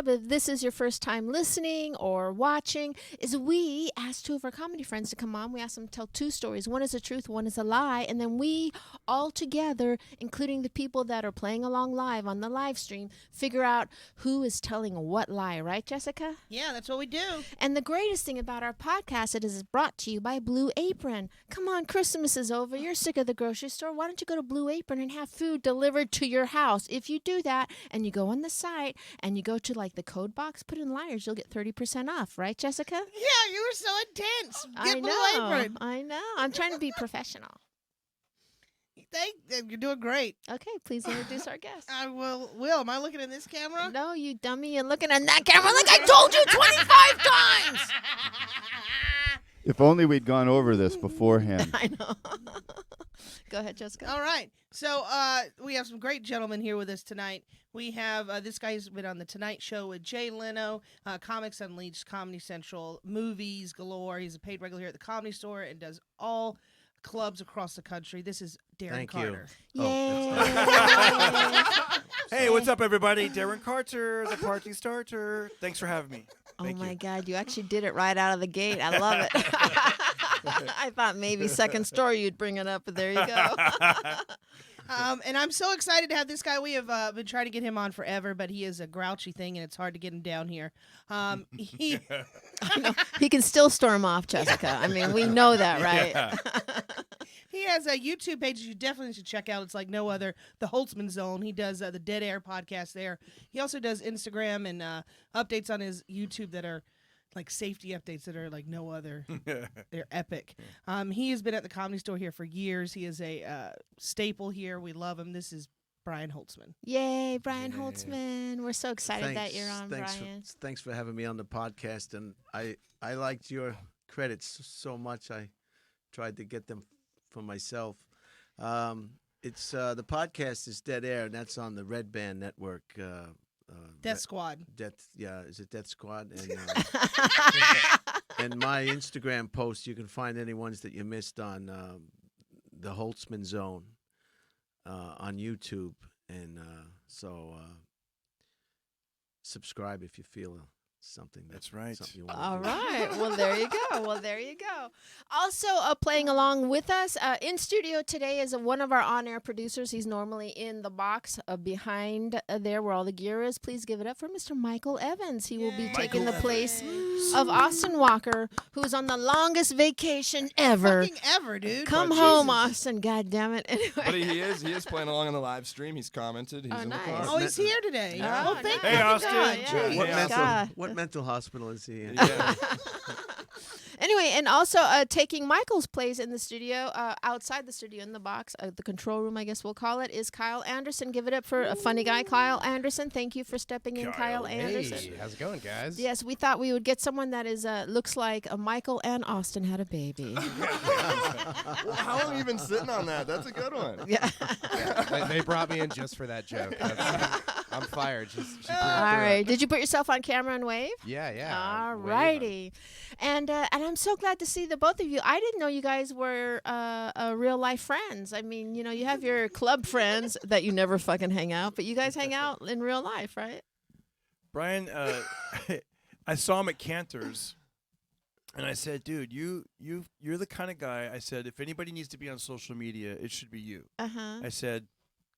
if this is your first time listening or watching, is we asked two of our comedy friends to come on. We asked them to tell two stories. One is the truth, one is a lie. And then we all together, including the people that are playing along live on the live stream, figure out who is telling what lie. Right, Jessica? Yeah, that's what we do. And the greatest thing about our podcast, it is brought to you by Blue Apron. Come on, Christmas is over. You're sick of the grocery store. Why don't you go to Blue Apron and have food delivered to your house? If you do that and you go on the site and you go to like the code box, put in liars, you'll get 30% off. Right, Jessica? Yeah, you were so intense. Get Blue Apron. I know. I'm trying to be professional. You're doing great. Okay, please introduce our guest. I will. Will, am I looking at this camera? No, you dummy. You're looking at that camera like I told you 25 times. If only we'd gone over this beforehand. I know. Go ahead, Jessica. All right. So we have some great gentlemen here with us tonight. We have this guy's been on The Tonight Show with Jay Leno, Comics Unleashed, Comedy Central, movies galore. He's a paid regular here at the Comedy Store and does all clubs across the country. This is Darren Thank Carter. you. Yay. Hey, what's up, everybody? Darren Carter, the party starter. Thanks for having me. Oh, my God. You actually did it right out of the gate. I love it. I thought maybe second story you'd bring it up, but there you go. And I'm so excited to have this guy. We have been trying to get him on forever, but he is a grouchy thing, and it's hard to get him down here. He He can still storm off, Jessica. I mean, we know that, right? Yeah. He has a YouTube page you definitely should check out. It's like no other. The Holtzman Zone. He does the Dead Air podcast there. He also does Instagram and updates on his YouTube that are like safety updates that are like no other. They're epic. He has been at the Comedy Store here for years. He is a staple here. We love him. This is Brian Holtzman. Yay, Brian Holtzman. We're so excited that you're on, Brian. Thanks for having me on the podcast. And I liked your credits so much. I tried to get them for myself. It's the podcast is Dead Air, and that's on the Red Band Network. Death Squad. Is it Death Squad? And and my Instagram post, you can find any ones that you missed on the Holtzman Zone on YouTube, and so subscribe if you feel something. That's right. Something you want All to do. right. Well, there you go. Also, playing along with us in studio today is one of our on-air producers. He's normally in the box behind there where all the gear is. Please give it up for Mr. Michael Evans. He will be taking the place of Austin Walker, who's on the longest vacation ever. Fucking ever, dude. Come Oh, home, Jesus. Austin. God damn it. Anyway. But he is playing along on the live stream. He's commented. He's Oh, in the nice. car. Oh, he's here today. Yeah. Well, thank Hey, you. Austin. God, Yeah. yeah. What mental hospital is he in? Yeah. Anyway, and also taking Michael's place in the studio, outside the studio in the box, the control room, I guess we'll call it, is Kyle Anderson. Give it up for a funny guy, Kyle Anderson. Thank you for stepping in, Kyle Anderson. Hey, how's it going, guys? Yes, we thought we would get someone that is looks like Michael and Austin had a baby. How long have you been sitting on that? That's a good one. Yeah. They brought me in just for that joke. I'm fired. She put it All through. right. Did you put yourself on camera and wave? Yeah. All I'm waving. righty. And I'm so glad to see the both of you. I didn't know you guys were real life friends. I mean, you know, you have your club friends that you never fucking hang out, but you guys hang out in real life, right? Brian, I saw him at Cantor's, and I said, dude, you're the kind of guy, I said, if anybody needs to be on social media, it should be you. Uh-huh. I said,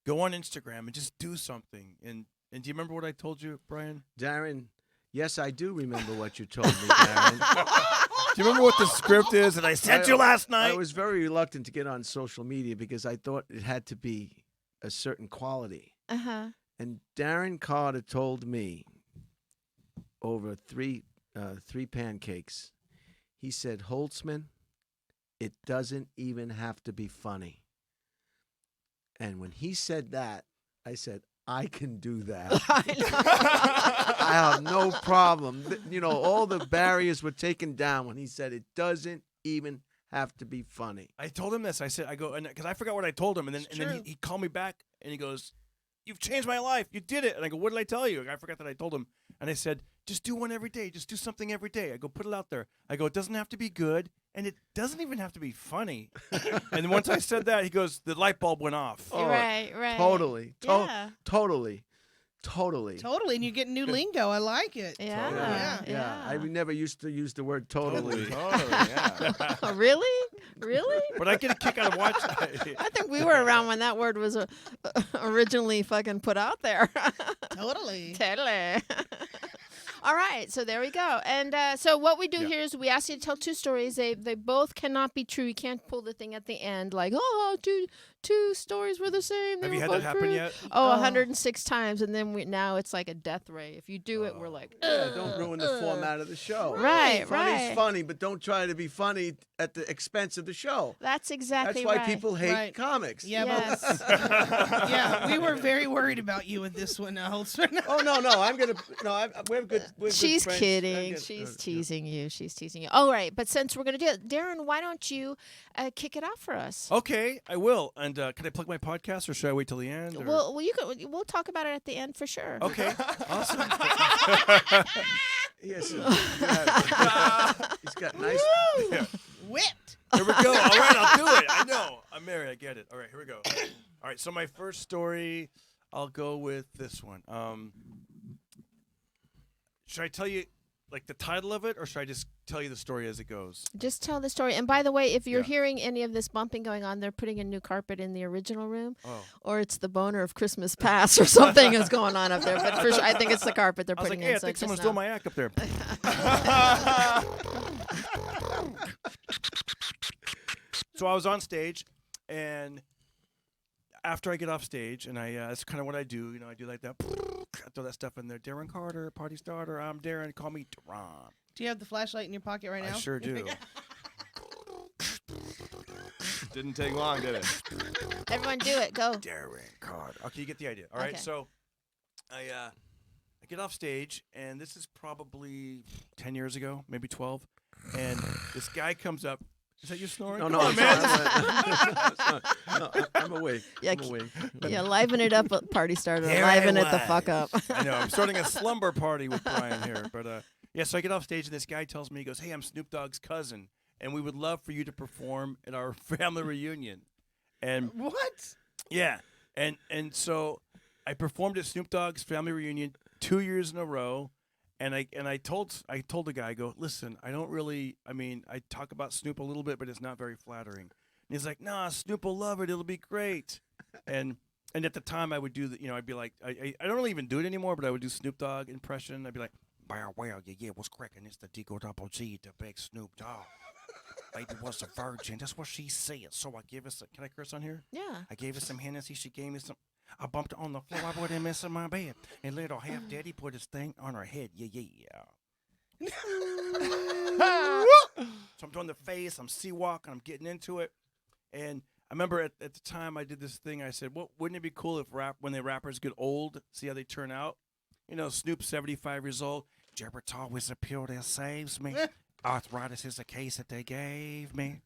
go on Instagram and just do something. And do you remember what I told you, Brian? Darren, yes, I do remember what you told me, Darren. Do you remember what the script is that I sent you last night? I was very reluctant to get on social media because I thought it had to be a certain quality. Uh-huh. And Darren Carter told me over three pancakes, he said, Holtzman, it doesn't even have to be funny. And when he said that, I said, I can do that. I have no problem. You know, all the barriers were taken down when he said it doesn't even have to be funny. I told him this. I said, because I forgot what I told him, and then he called me back and he goes, "You've changed my life. You did it." And I go, "What did I tell you?" I forgot that I told him, and I said, "Just do one every day. Just do something every day." I go, "Put it out there." I go, "It doesn't have to be good, and it doesn't even have to be funny." And then once I said that, he goes, the light bulb went off. Oh, right. Totally. Yeah. Totally. Totally. Totally, and you're getting new lingo. I like it. Yeah. Yeah. I never used to use the word totally. yeah. Oh, really? Really? But I get a kick out of watching. I think we were around when that word was originally fucking put out there. Totally. Totally. All right, so there we go. And so what we do here is we ask you to tell two stories. They both cannot be true. You can't pull the thing at the end like, oh, two stories were the same. They Have you were had that both happen true. yet? Oh, 106 times, and then now it's like a death ray. If you do it, we're like, Yeah, don't ruin the format of the show. Right, Funny's right. funny, but don't try to be funny at the expense of the show. That's exactly That's why right. people hate Right. comics. Yeah, Yes. yeah, we were very worried about you with this one, Holtzman. Oh no, I'm gonna. No, we're good. We're She's good friends. kidding. I'm She's good. teasing you. She's teasing you. All right, but since we're gonna do it, Darren, why don't you kick it off for us? Okay, I will. And can I plug my podcast, or should I wait till the end? Or? Well, you can. We'll talk about it at the end for sure. Okay, awesome. Yes. He's got nice. Whipped. Here we go. All right, I'll do it. I know. I'm married. I get it. All right, here we go. All right, so my first story, I'll go with this one. Should I tell you like the title of it, or should I just tell you the story as it goes? Just tell the story. And by the way, if you're Yeah. hearing any of this bumping going on, they're putting a new carpet in the original room, Oh. or it's the boner of Christmas past or something is going on up there. But for sure, I think it's the carpet they're I was like, putting hey, in. I so think just someone know. stole my act up there. So I was on stage, and after I get off stage, and that's kind of what I do. You know, I do like that. I throw that stuff in there. Darren Carter, party starter. I'm Darren. Call me Darren. Do you have the flashlight in your pocket right now? I sure do. Didn't take long, did it? Everyone do it. Go. Darren Carter. Okay, you get the idea. All right, Okay. so I get off stage, and this is probably 10 years ago, maybe 12, and this guy comes up. Is that you snoring? No, Come no, on, I'm man. no, I'm awake. Yeah, I'm awake. Yeah, liven it up, party starter. Here I Liven it the was. fuck up. I know. I'm starting a slumber party with Brian here. But yeah, so I get off stage, and this guy tells me, he goes, hey, I'm Snoop Dogg's cousin, and we would love for you to perform at our family reunion. And What? yeah, and so I performed at Snoop Dogg's family reunion 2 years in a row. And I told the guy, I go, listen, I don't really, I mean, I talk about Snoop a little bit, but it's not very flattering. And he's like, nah, Snoop will love it. It'll be great. And at the time I would do the, I'd be like, I don't really even do it anymore, but I would do Snoop Dogg impression. I'd be like, wow, yeah, what's cracking? It's the D-O-double-G, the big Snoop Dogg. Baby was a virgin. That's what she said. So I gave her some, can I curse on here? Yeah. I gave her some Hennessy. She gave me some. I bumped her on the floor. I wouldn't mess in my bed. And little half daddy put his thing on her head. Yeah. So I'm doing the face. I'm sea-walking. I'm getting into it. And I remember at the time I did this thing. I said, wouldn't it be cool if when the rappers get old, see how they turn out? Snoop's 75 years old. Gerbitol is a pill that saves me. Arthritis is a case that they gave me.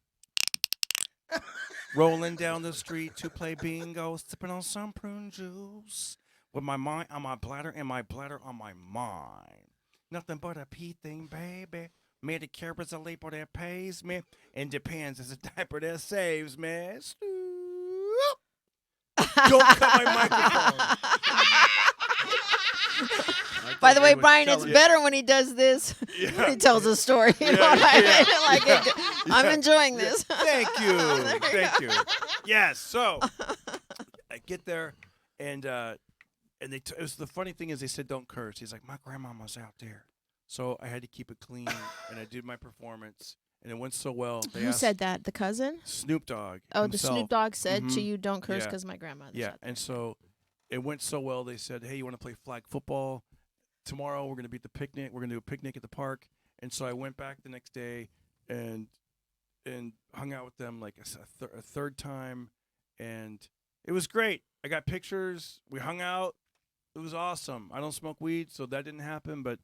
Rolling down the street to play bingo, sipping on some prune juice. With my mind on my bladder and my bladder on my mind. Nothing but a pee thing, baby. Medicare is a label that pays me. And Depends is a diaper that saves me. Don't cut my microphone. By the way, Brian, it's better when he does this. When he tells a story. You know what I mean? Like I'm enjoying this. Thank you. Thank you. Yes. So I get there, and it was the funny thing is they said don't curse. He's like, my grandmama's out there, so I had to keep it clean, and I did my performance, and it went so well. They Who asked said that? The cousin? Snoop Dogg. Oh, himself. the Snoop Dogg said to Mhm. you, "Don't curse," Yeah. because my grandmother's Yeah, out there. and so it went so well. They said, hey, you want to play flag football? Tomorrow we're going to be at the picnic. We're going to do a picnic at the park. And so I went back the next day and hung out with them like a third time. And it was great. I got pictures. We hung out. It was awesome. I don't smoke weed, so that didn't happen. But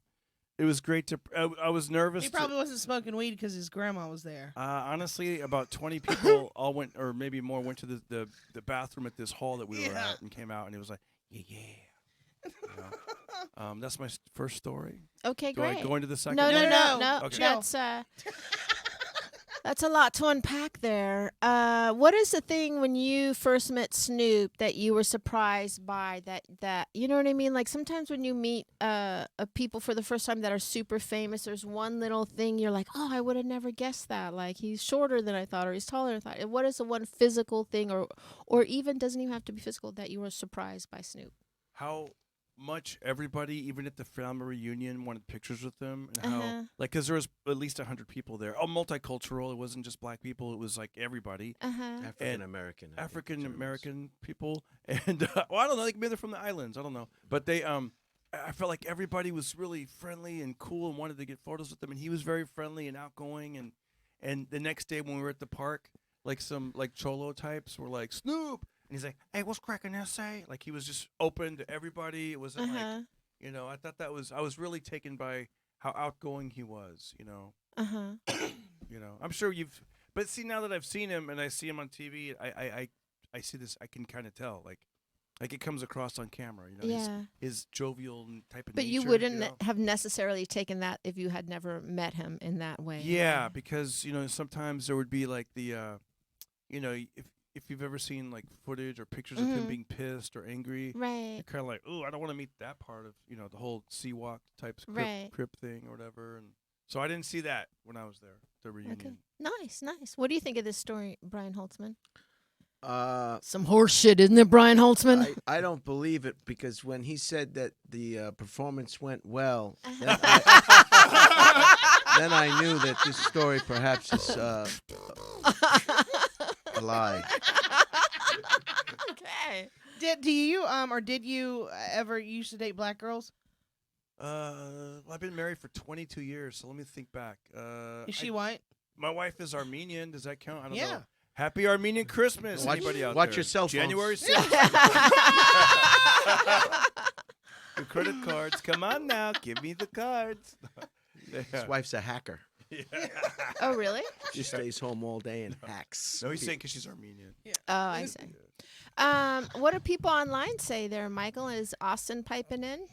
it was great to I was nervous. He probably wasn't smoking weed because his grandma was there. Honestly, about 20 people all went, or maybe more, went to the bathroom at this hall that we were at and came out, and it was like, yeah. That's my first story. Okay, Do great. I go into the second No. one? No. Okay. That's That's a lot to unpack there. What is the thing when you first met Snoop that you were surprised by? That you know what I mean? Like sometimes when you meet people for the first time that are super famous, there's one little thing you're like, oh, I would have never guessed that. Like he's shorter than I thought, or he's taller than I thought. What is the one physical thing, or even doesn't even have to be physical, that you were surprised by Snoop? How much everybody, even at the family reunion, wanted pictures with them, and how, like, because there was at least 100 people there. Oh, multicultural. It wasn't just black people. It was like everybody. African American people, and well, I don't know. Like maybe they're from the islands. I don't know, but they I felt like everybody was really friendly and cool and wanted to get photos with them, and he was very friendly and outgoing. And the next day when we were at the park, like some like cholo types were like Snoop. And he's like, hey, what's cracking, S.A.? Like, he was just open to everybody. It wasn't like, you know, I thought I was really taken by how outgoing he was, you know. You know, I'm sure but see, now that I've seen him and I see him on TV, I see this, I can kind of tell, like it comes across on camera, you know, his jovial type of But nature. you wouldn't have necessarily taken that if you had never met him in that way. Yeah, because, you know, sometimes there would be like the, you know, if you've ever seen like footage or pictures of him being pissed or angry, right? You're kind of like, oh, I don't want to meet that part of, you know, the whole Seawalk type crip thing or whatever. And so I didn't see that when I was there, the reunion. Okay. Nice. What do you think of this story, Brian Holtzman? Some horse shit, isn't it, Brian Holtzman? I don't believe it, because when he said that the performance went well, then I knew that this story perhaps is a lie. Okay. Did you ever used to date black girls? Well, I've been married for 22 years, so let me think back. Is she white? My wife is Armenian. Does that count? I don't know. Yeah. Happy Armenian Christmas. Anybody out watch there? your cell phones. January 6th. The credit cards. Come on now. Give me the cards. His wife's a hacker. Yeah. Oh, really? She stays home all day and hacks. No, he's saying because she's Armenian. Yeah. Oh, I see. What do people online say there, Michael? Is Austin piping in?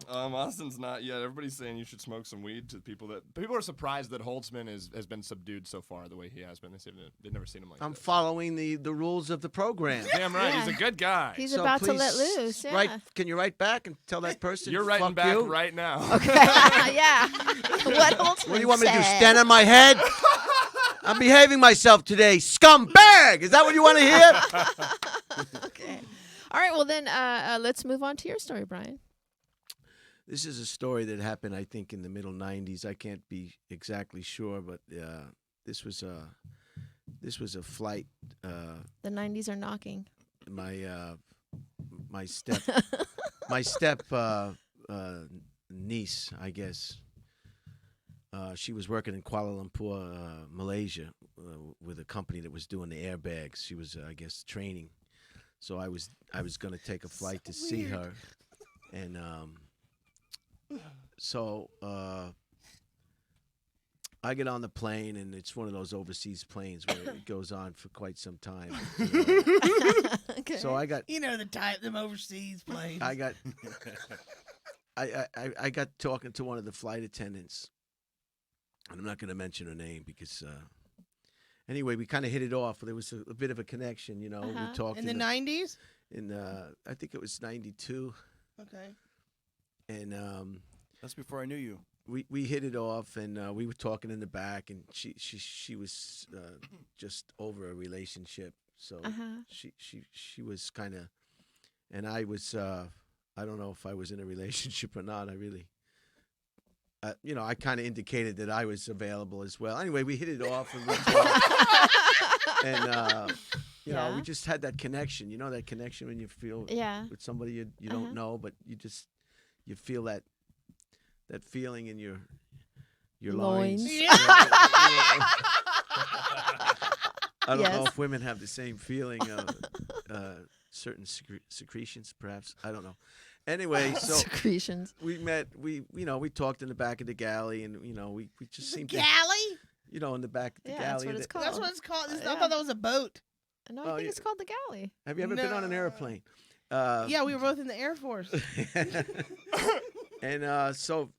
Austin's not yet. Everybody's saying you should smoke some weed. To people are surprised that Holtzman has been subdued so far the way he has been. They've never seen him like that. I'm following the rules of the program. Damn right, Yeah. He's a good guy. He's So about to please let loose. Yeah. Can you write back and tell that person? You're writing fuck back you? right now. Okay. Yeah. What Holtzman What do you want me to do? said. Stand on my head? I'm behaving myself today, scumbag. Is that what you want to hear? Okay. All right. Well, then let's move on to your story, Brian. This is a story that happened, I think, in the middle '90s. I can't be exactly sure, but this was a flight. The 90s are knocking. My step niece, I guess. She was working in Kuala Lumpur, Malaysia, with a company that was doing the airbags. She was, I guess, training. So I was going to take a flight to see her, and so I get on the plane, and it's one of those overseas planes where it goes on for quite some time. Okay. So I got the type, them overseas planes. I got talking to one of the flight attendants, and I'm not going to mention her name because anyway, we kind of hit it off. There was a bit of a connection, you know. We talked in the 90s. I think it was '92. Okay. And That's before I knew you. we hit it off, and we were talking in the back, and she was just over a relationship, so she was kind of, and I was I don't know if I was in a relationship or not. I really, you know, I kind of indicated that I was available as well. Anyway, we hit it off, and we talked, and you know, we just had that connection. You know, that connection when you feel with somebody you don't know, but you feel that feeling in your loins. Yeah. I don't know if women have the same feeling of certain secretions, perhaps. I don't know. Anyway, so secretions. we met. We talked in the back of the galley, and we just seemed Galley? in the back of the That's galley. what it's called. That's what it's called. I Yeah. thought that was a boat. No, Oh, I think it's called the galley. Have you ever been on an No. airplane? Yeah, we were both in the Air Force. And so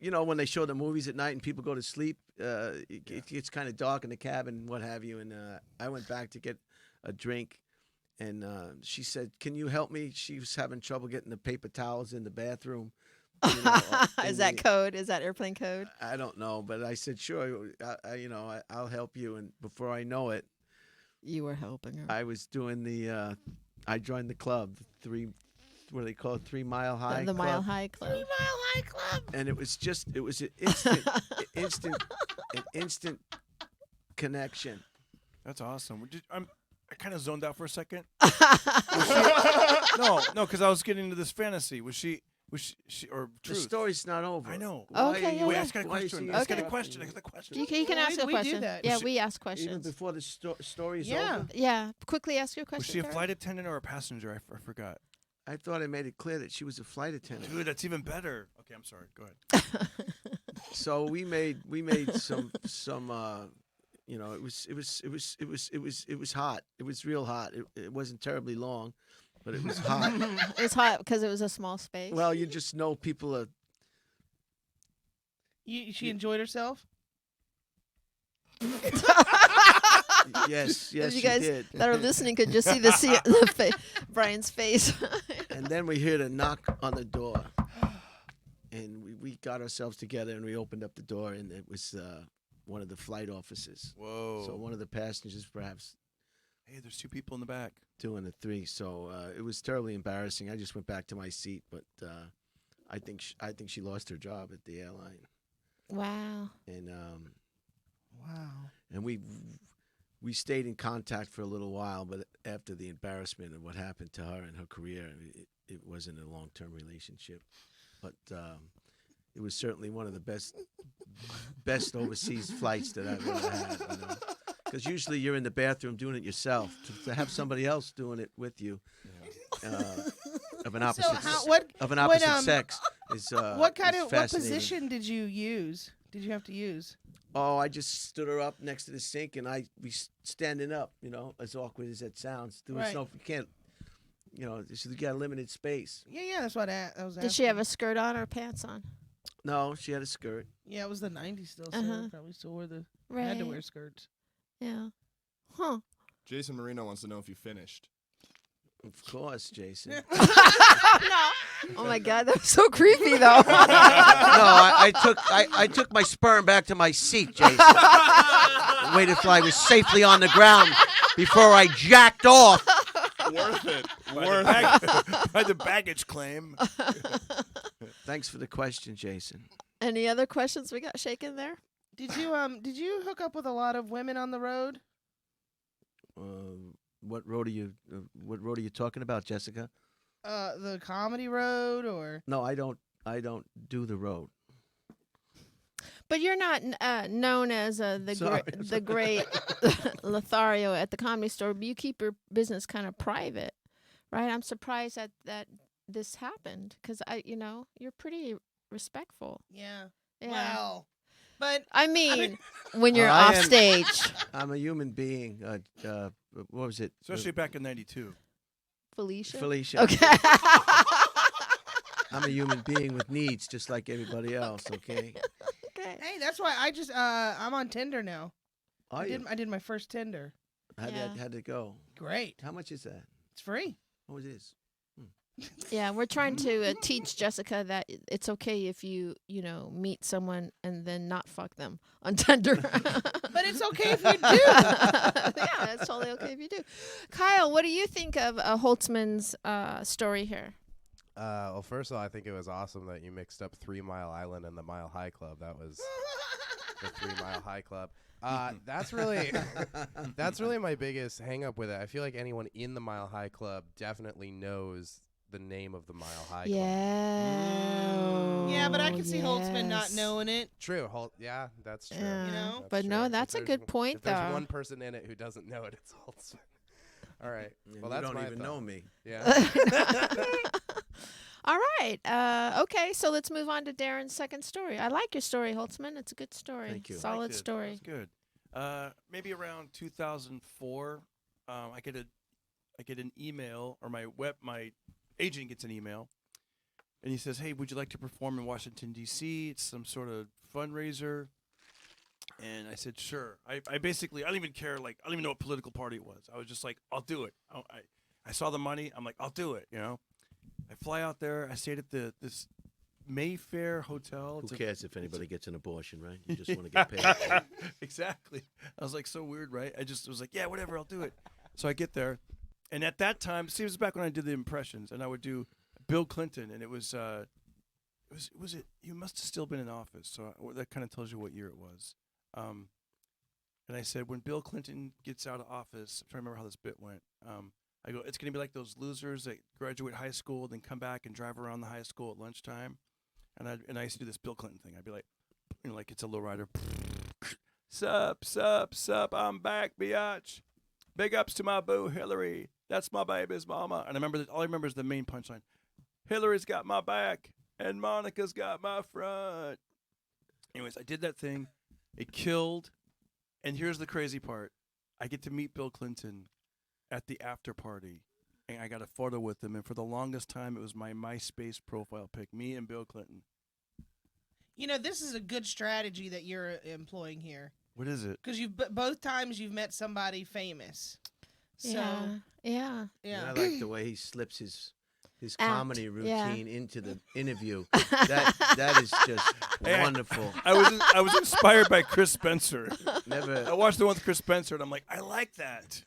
you know, when they show the movies at night and people go to sleep, it gets kind of dark in the cabin and what have you. And I went back to get a drink, and she said, "Can you help me?" She was having trouble getting the paper towels in the bathroom. You know, Is that code? Is that airplane code? I don't know, but I said, "Sure, I'll help you." And before I know it, You were helping her. I was doing I joined the club, what do they call it, 3 Mile High The Club. Mile High Club. 3 Mile High Club. And it was an instant connection. That's awesome. I kind of zoned out for a second. No, because I was getting into this fantasy. Was she or The truth? story's not over. I know. Okay, yeah, Wait, yeah. ask a why is question. she Ask Okay. a question. Ask a question. You can ask a we do question. that. Yeah, Was she- we ask Even questions. before the story's Yeah. over. Yeah, quickly ask your Was question. she a Darren. flight attendant or a passenger? I forgot. I thought I made it clear that she was a flight attendant. Dude, that's even better. Okay, I'm sorry. Go ahead. So we made some you know, it was hot. It was real hot. It wasn't terribly long, but it was hot. It's hot because it was a small space. Well, you just know people are. She enjoyed herself. Yes, you she guys did. that are listening could just see Brian's face. And then we heard a knock on the door, and we got ourselves together and we opened up the door, and it was one of the flight officers. Whoa. So one of the passengers, perhaps Hey, there's 2 people in the back. doing a 3. So it was terribly embarrassing. I just went back to my seat, but I think she lost her job at the airline, Wow. and Wow. and we stayed in contact for a little while. But after the embarrassment of what happened to her and her career, it wasn't a long-term relationship. But it was certainly one of the best overseas flights that I've ever had. You know? Because usually you're in the bathroom doing it yourself. To have somebody else doing it with you, of an opposite sex is what kind is of what fascinating. position did you use? Did you have to use? Oh, I just stood her up next to the sink, and we standing up. You know, as awkward as that sounds, there was Right. no, you can't. You know, you got limited space. Yeah, that's what I was. Did she have a skirt on or pants on? No, she had a skirt. Yeah, it was the '90s still, so Uh-huh. probably still wore Right. had to wear skirts. Yeah. Huh. Jason Marino wants to know if you finished. Of course, Jason. No. Oh my God, that was so creepy though. No, I took my sperm back to my seat, Jason. Waited till I was safely on the ground before I jacked off. Worth it. By the baggage claim. Thanks for the question, Jason. Any other questions we got shaken there? Did you hook up with a lot of women on the road? What road are you talking about, Jessica? The comedy road, or No, I don't do the road. But you're not known as Sorry. the great Lothario at the Comedy Store. But you keep your business kind of private, right? I'm surprised that this happened because you're pretty respectful. yeah. Yeah. Well, but I mean, when you're I off am- stage, I'm a human being. What was it? Especially back in '92. Felicia. Felicia. Okay. I'm a human being with needs, just like everybody else. Okay. Okay. hey, that's why I just I'm on Tinder now. Are you? I did my first Tinder. How'd it go? Great. How much is that? It's free. Oh, it is. Yeah, we're trying to teach Jessica that it's okay if you meet someone and then not fuck them on Tinder. But it's okay if you do. Yeah, it's totally okay if you do. Kyle, what do you think of Holtzman's story here? Well, first of all, I think it was awesome that you mixed up 3 Mile Island and the Mile High Club. That was the 3 Mile High Club. That's really my biggest hang up with it. I feel like anyone in the Mile High Club definitely knows the name of the Mile High Club. Yeah. Yeah, but I can see Holtzman not Yes. knowing it. True. Yeah, that's true. Yeah. You know? That's But true. no, If that's a there's good point, if there's though. one person in it who doesn't know it, it's Holtzman. All right. And Well, you that's don't my even thought. know me. Yeah. All right. Okay, so let's move on to Darren's second story. I like your story, Holtzman. It's a good story. Thank you. Solid Good. story. That's good. Maybe around 2004, I get an email, or my agent gets an email, and he says, "Hey, would you like to perform in Washington D.C.? It's some sort of fundraiser." And I said, "Sure." I basically I don't even care. Like I don't even know what political party it was. I was just like, "I'll do it." I saw the money. I'm like, "I'll do it." I fly out there. I stayed at this Mayfair hotel. Who cares if anybody gets an abortion, right? You just want to get paid. Exactly. I was like, so weird, right? I just was like, yeah, whatever, I'll do it. So I get there, and at that time, see, it was back when I did the impressions, and I would do Bill Clinton, and it was you must have still been in office, so that kind of tells you what year it was. And I said, when Bill Clinton gets out of office, I'm trying to remember how this bit went. I go, it's going to be like those losers that graduate high school, then come back and drive around the high school at lunchtime. And I used to do this Bill Clinton thing. I'd be like, like it's a lowrider. Sup, I'm back, biatch. Big ups to my boo, Hillary. That's my baby's mama. And all I remember is the main punchline. Hillary's got my back, and Monica's got my front. Anyways, I did that thing. It killed. And here's the crazy part. I get to meet Bill Clinton at the after party, and I got a photo with him. And for the longest time, it was my MySpace profile pic, me and Bill Clinton. This is a good strategy that you're employing here. What is it? Because both times you've met somebody famous. So, yeah. And I like the way he slips his Act, comedy yeah. routine into the interview. That is just wonderful. I was inspired by Chris Spencer. I Never. watched the one with Chris Spencer, and I'm like, I like that.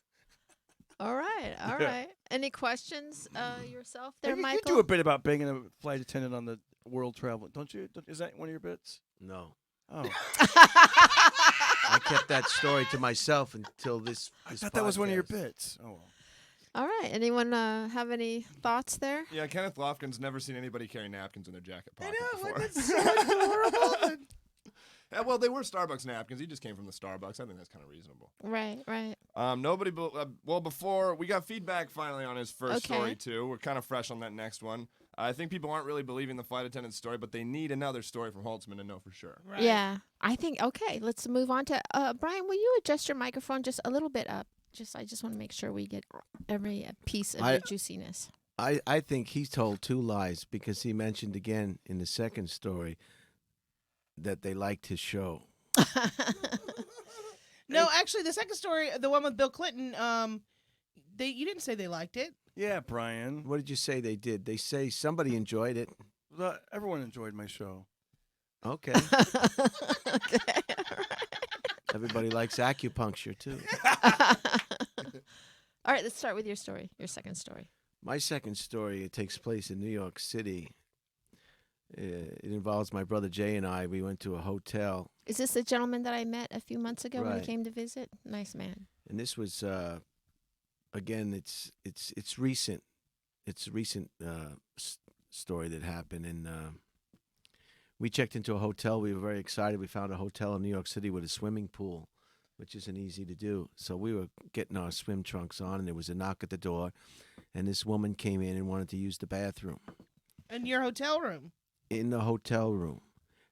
All right. Any questions yourself there, You Michael? do a bit about being a flight attendant on the world travel, don't you? Is that one of your bits? No. Oh, I kept that story to myself until this I thought that was one of your podcast. bits. Oh, well. All right. Anyone have any thoughts there? Yeah, Kenneth Lofgren's never seen anybody carry napkins in their jacket I pocket know, before. that's so adorable. Yeah, well, they were Starbucks napkins. He just came from the Starbucks. I think that's kind of reasonable. Right. Nobody. Before we got feedback finally on his first Okay. story too. We're kind of fresh on that next one. I think people aren't really believing the flight attendant's story, but they need another story from Holtzman to know for sure. Right. Yeah. I think okay. Let's move on to Brian. Will you adjust your microphone just a little bit up? I just want to make sure we get every piece of your juiciness. I think he told two lies because he mentioned again in the second story that they liked his show. No, actually, the second story, the one with Bill Clinton, you didn't say they liked it. Yeah, Brian. What did you say they did? They say somebody enjoyed it. Everyone enjoyed my show. Okay. Okay. Everybody likes acupuncture too. All right. Let's start with your story. Your second story. My second story, it takes place in New York City. It involves my brother Jay and I. We went to a hotel, Is this the gentleman that I met a few months ago when Right. he came to visit? Nice man. and this was again, it's recent. It's a recent story that happened, and we checked into a hotel. We were very excited. We found a hotel in New York City with a swimming pool, which isn't easy to do. So we were getting our swim trunks on, and there was a knock at the door, and this woman came in and wanted to use the bathroom In your hotel room. in the hotel room.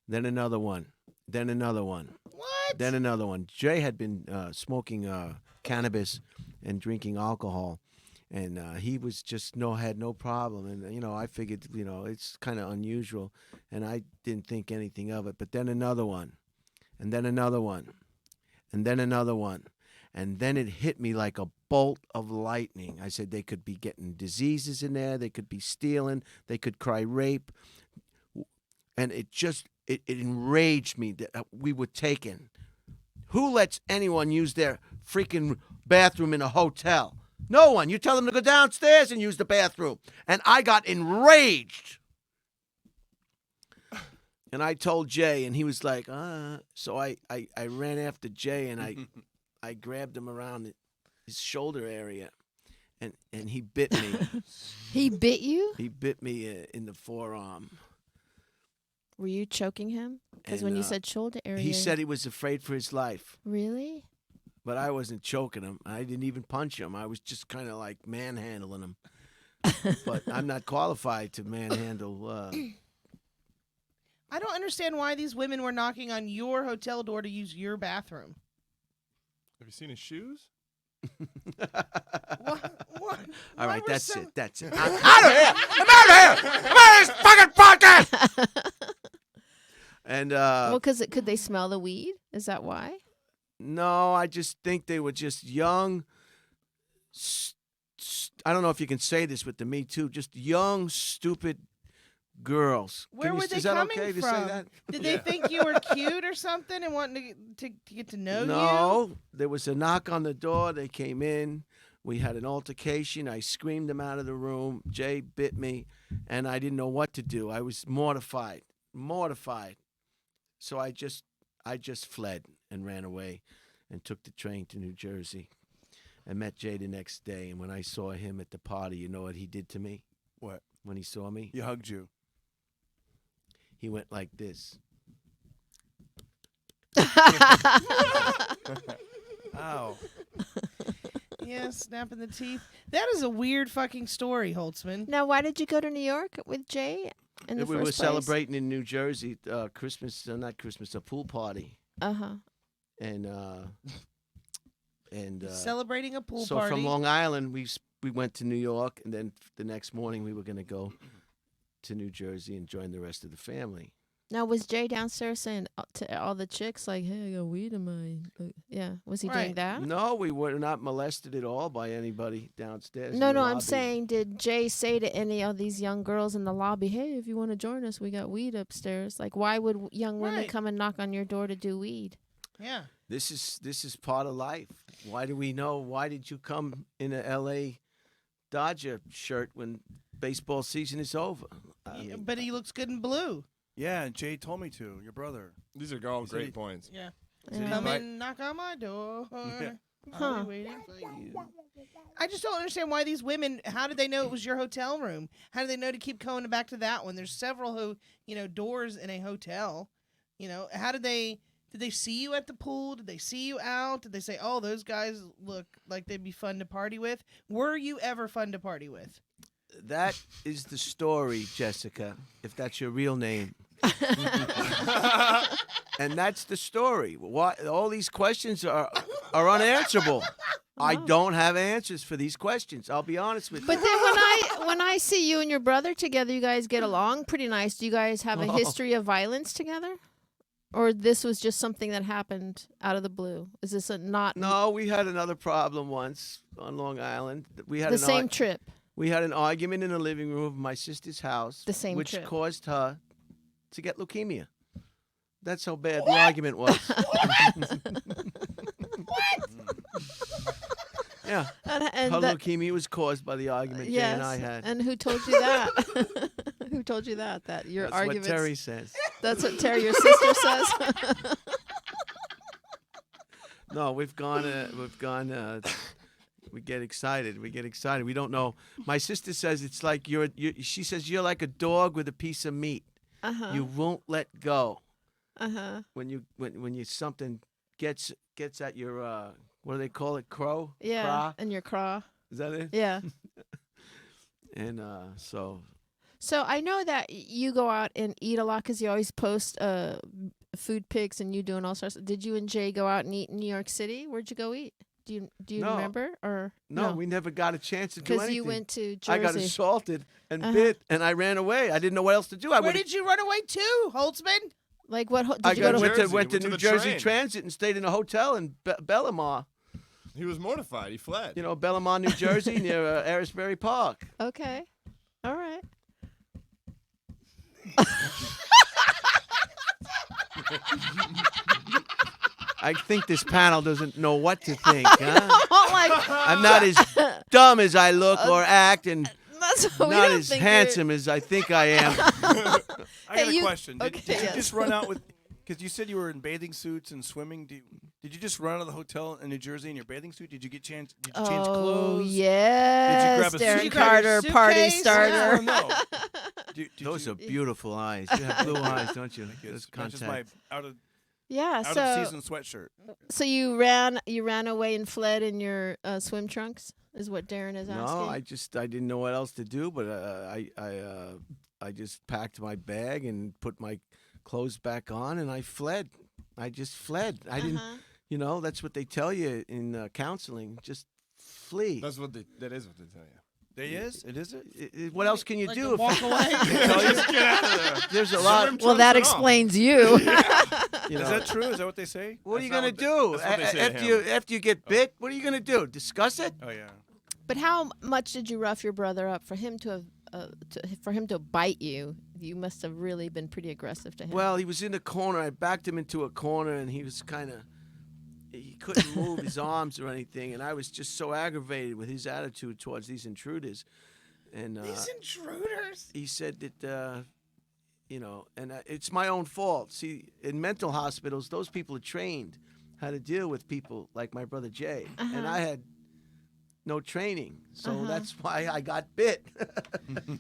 Then another one. Then another one. What? Then another one. Jay had been smoking cannabis and drinking alcohol, and he was just had no problem. And I figured it's kind of unusual, and I didn't think anything of it. But then another one, and then another one, and then another one, and then it hit me like a bolt of lightning. I said they could be getting diseases in there, they could be stealing, they could cry rape, and it enraged me that we were taken. Who lets anyone use their freaking bathroom in a hotel? No one. You tell them to go downstairs and use the bathroom. And I got enraged. And I told Jay, and he was like, So I ran after Jay, and I grabbed him around his shoulder area, and he bit me. He bit you? He bit me in the forearm. Were you choking him? Because And, when you said shoulder area. He said he was afraid for his life. Really? But I wasn't choking him. I didn't even punch him. I was just kind of like manhandling him. But I'm not qualified to manhandle. I don't understand why these women were knocking on your hotel door to use your bathroom. Have you seen his shoes? What? All right, we're that's so- it. That's it. I'm out of here. I'm out of here. I'm out of this fucking podcast. And Well, because could they smell the weed? Is that why? no, I just think they were just young. I don't know if you can say this with the Me Too. Just young, stupid girls. Where were they is that coming okay to from? say that? Did they think you were cute or something and wanting to get to know you? No, there was a knock on the door. They came in. We had an altercation. I screamed them out of the room. Jay bit me, and I didn't know what to do. I was mortified. So I just fled and ran away and took the train to New Jersey and met Jay the next day. And when I saw him at the party, you know what he did to me? What? When he saw me? He hugged you. He went like this. Ow. Yeah, snapping the teeth. That is a weird fucking story, Holtzman. Now, why did you go to New York with Jay in the We first were place? celebrating in New Jersey, Christmas, not Christmas, a pool party. Uh-huh. And Celebrating a pool so party. from Long Island, we went to New York, and then the next morning we were going to go to New Jersey and join the rest of the family. Now, was Jay downstairs saying to all the chicks, like, hey, I got weed in my... Yeah, was he doing Right. that? No, we were not molested at all by anybody downstairs. in No, the no, I'm lobby. saying, did Jay say to any of these young girls in the lobby, hey, if you want to join us, we got weed upstairs? Like, why would young women Right. come and knock on your door to do weed? Yeah. This is part of life. Why do we know? Why did you come in a L.A. Dodger shirt when baseball season is over? I Yeah, mean, but he looks good in blue. Yeah, and Jay told me to. Your brother. These are all He said great he- points. Yeah. Yeah. Come Right. in, knock on my door. Yeah. I'll Huh. be waiting for you. I just don't understand why these women. How did they know it was your hotel room? How did they know to keep going back to that one? There's several doors in a hotel. How did they? Did they see you at the pool? Did they see you out? Did they say, "Oh, those guys look like they'd be fun to party with"? Were you ever fun to party with? that is the story, Jessica, if that's your real name. And that's the story. Why all these questions are unanswerable. I don't have answers for these questions. I'll be honest with you. But then when I see you and your brother together, you guys get along pretty nice. Do you guys have a history of violence together? Or this was just something that happened out of the blue? Is this a not No, we had another problem once on Long Island. We had the an same trip? We had an argument in the living room of my sister's house, The same which trip. caused her to get leukemia. That's how bad the argument was. Yeah, And her that, leukemia was caused by the argument Jay and I had. And who told you that? Who told you that? That your That's arguments. what Terry says. That's what Terry, your sister, says. No, we've gone. We get excited. We don't know. My sister says it's like she says you're like a dog with a piece of meat. Uh-huh. You won't let go. Uh-huh. When you something gets at your what do they call it? Crow? Yeah. Craw? And your craw. Is that it? Yeah. And so So I know that you go out and eat a lot because you always post food pics and you doing all sorts. Did you and Jay go out and eat in New York City? Where'd you go eat? Do you No. remember or no, we never got a chance to do anything. you went to Jersey? I got assaulted and Uh-huh. bit, and I ran away. I didn't know what else to do. Where did you run away to, Holtzman? Like what? Did I you go to? went to Went to New the Jersey train. Transit and stayed in a hotel in Bellamar. He was mortified. He fled. You know, Bellamar, New Jersey, near Arisbury Park. Okay. All right. I think this panel doesn't know what to think. Huh? Oh my God. I'm not as dumb as I look or act, and That's we not don't as think you're- handsome as I think I am. I Hey, got a you- question. Did okay, you yes. just run out with? Because you said you were in bathing suits and swimming. Did you just run out of the hotel in New Jersey in your bathing suit? Did you change Oh clothes? yes, grab a suit- Darren Did you grab your Carter, party suitcase? starter. No. Those are beautiful eyes. You have blue eyes, don't you? Those Not just my contacts. Yeah, out so of season sweatshirt. so you ran away and fled in your swim trunks is what Darren is asking. No, I didn't know what else to do, but I just packed my bag and put my clothes back on, and I fled. I just fled. I didn't. Uh-huh. You know, that's what they tell you in counseling. Just flee. That is what they tell you. It is. It is it. What else can you Like do? to if- walk away. Just get out of there. There's a lot. Well, that explains you. You know, Is that true? Is that what they say? what are you That's gonna not do what they- that's what they say to him. after you get bit? What are you gonna do? Discuss it? Oh yeah. But how much did you rough your brother up for him to have for him to bite you? You must have really been pretty aggressive to him. Well, he was in the corner. I backed him into a corner, and he was he couldn't move his arms or anything, and I was just so aggravated with his attitude towards these intruders. And These intruders. he said that, and it's my own fault. See, in mental hospitals, those people are trained how to deal with people like my brother Jay, and I had no training, so that's why I got bit.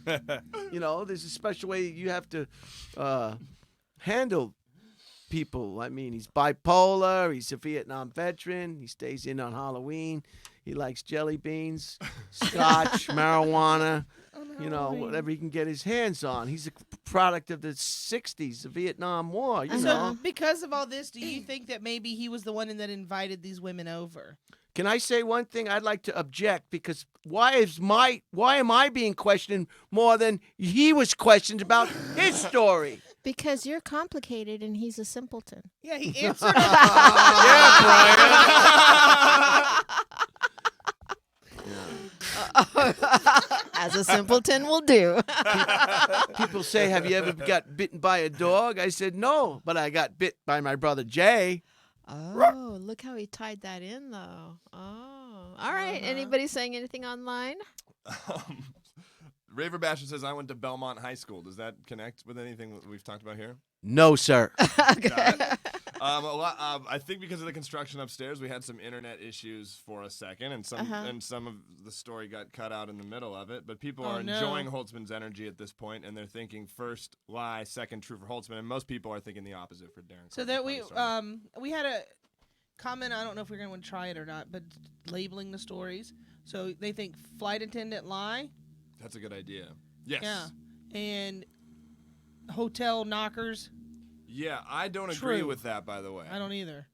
There's a special way you have to handle people. I mean, he's bipolar. He's a Vietnam veteran. He stays in on Halloween. He likes jelly beans, scotch, marijuana, whatever he can get his hands on. He's a product of the 60s, the Vietnam War, you know. So, because of all this, do you think that maybe he was the one that invited these women over? Can I say one thing? I'd like to object because why am I being questioned more than he was questioned about his story? because you're complicated and he's a simpleton. Yeah, he answered. As a simpleton will do. People say, have you ever got bitten by a dog? I said, no, but I got bit by my brother Jay. Oh, look how he tied that in, though. Oh, all right. Anybody saying anything online? Raver Basher says I went to Belmont High School. Does that connect with anything that we've talked about here? No, sir. I think because of the construction upstairs, we had some internet issues for a second, and some of the story got cut out in the middle of it. But people are enjoying Holtzman's energy at this point, and they're thinking first lie, second true for Holtzman, and most people are thinking the opposite for Darren. So that we had a comment. I don't know if we're going to try it or not, but labeling the stories. So they think flight attendant lie. That's a good idea. Yes. Yeah, and hotel knockers. Yeah, I don't agree True. with that. By the way, I don't either.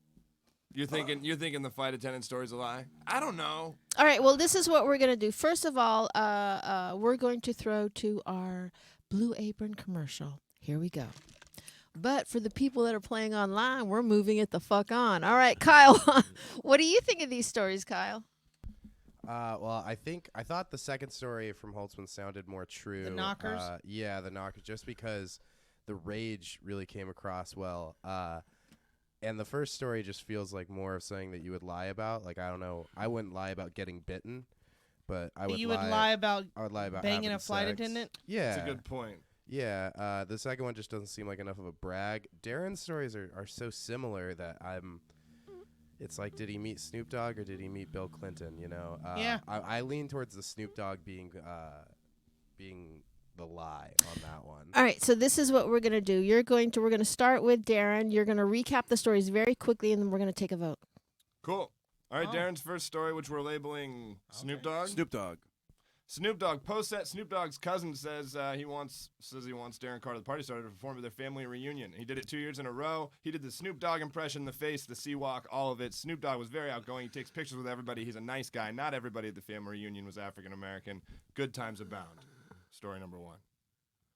You're thinking the flight attendant story's a lie? I don't know. All right. Well, this is what we're going to do. First of all, we're going to throw to our Blue Apron commercial. Here we go. But for the people that are playing online, we're moving it the fuck on. All right, Kyle. What do you think of these stories, Kyle? Well, I thought the second story from Holtzman sounded more true. The knockers? Yeah, the knockers, just because the rage really came across well. And the first story just feels like more of something that you would lie about. Like, I don't know, I wouldn't lie about getting bitten, but I would lie about I would lie about banging having a flight sex. attendant. Yeah. That's a good point. Yeah, the second one just doesn't seem like enough of a brag. Darren's stories are so similar that it's like, did he meet Snoop Dogg or did he meet Bill Clinton? You know, Yeah. I lean towards the Snoop Dogg being the lie on that one. All right, so this is what we're going to do. We're going to start with Darren. You're going to recap the stories very quickly, and then we're going to take a vote. Cool. All right, Darren's first story, which we're labeling Snoop Dogg. Snoop Dogg. Snoop Dogg posts that Snoop Dogg's cousin says he wants Darren Carter, the party starter, to perform at their family reunion. He did it 2 years in a row. He did the Snoop Dogg impression, the face, the sea walk, all of it. Snoop Dogg was very outgoing. He takes pictures with everybody. He's a nice guy. Not everybody at the family reunion was African American. Good times abound. Story number one.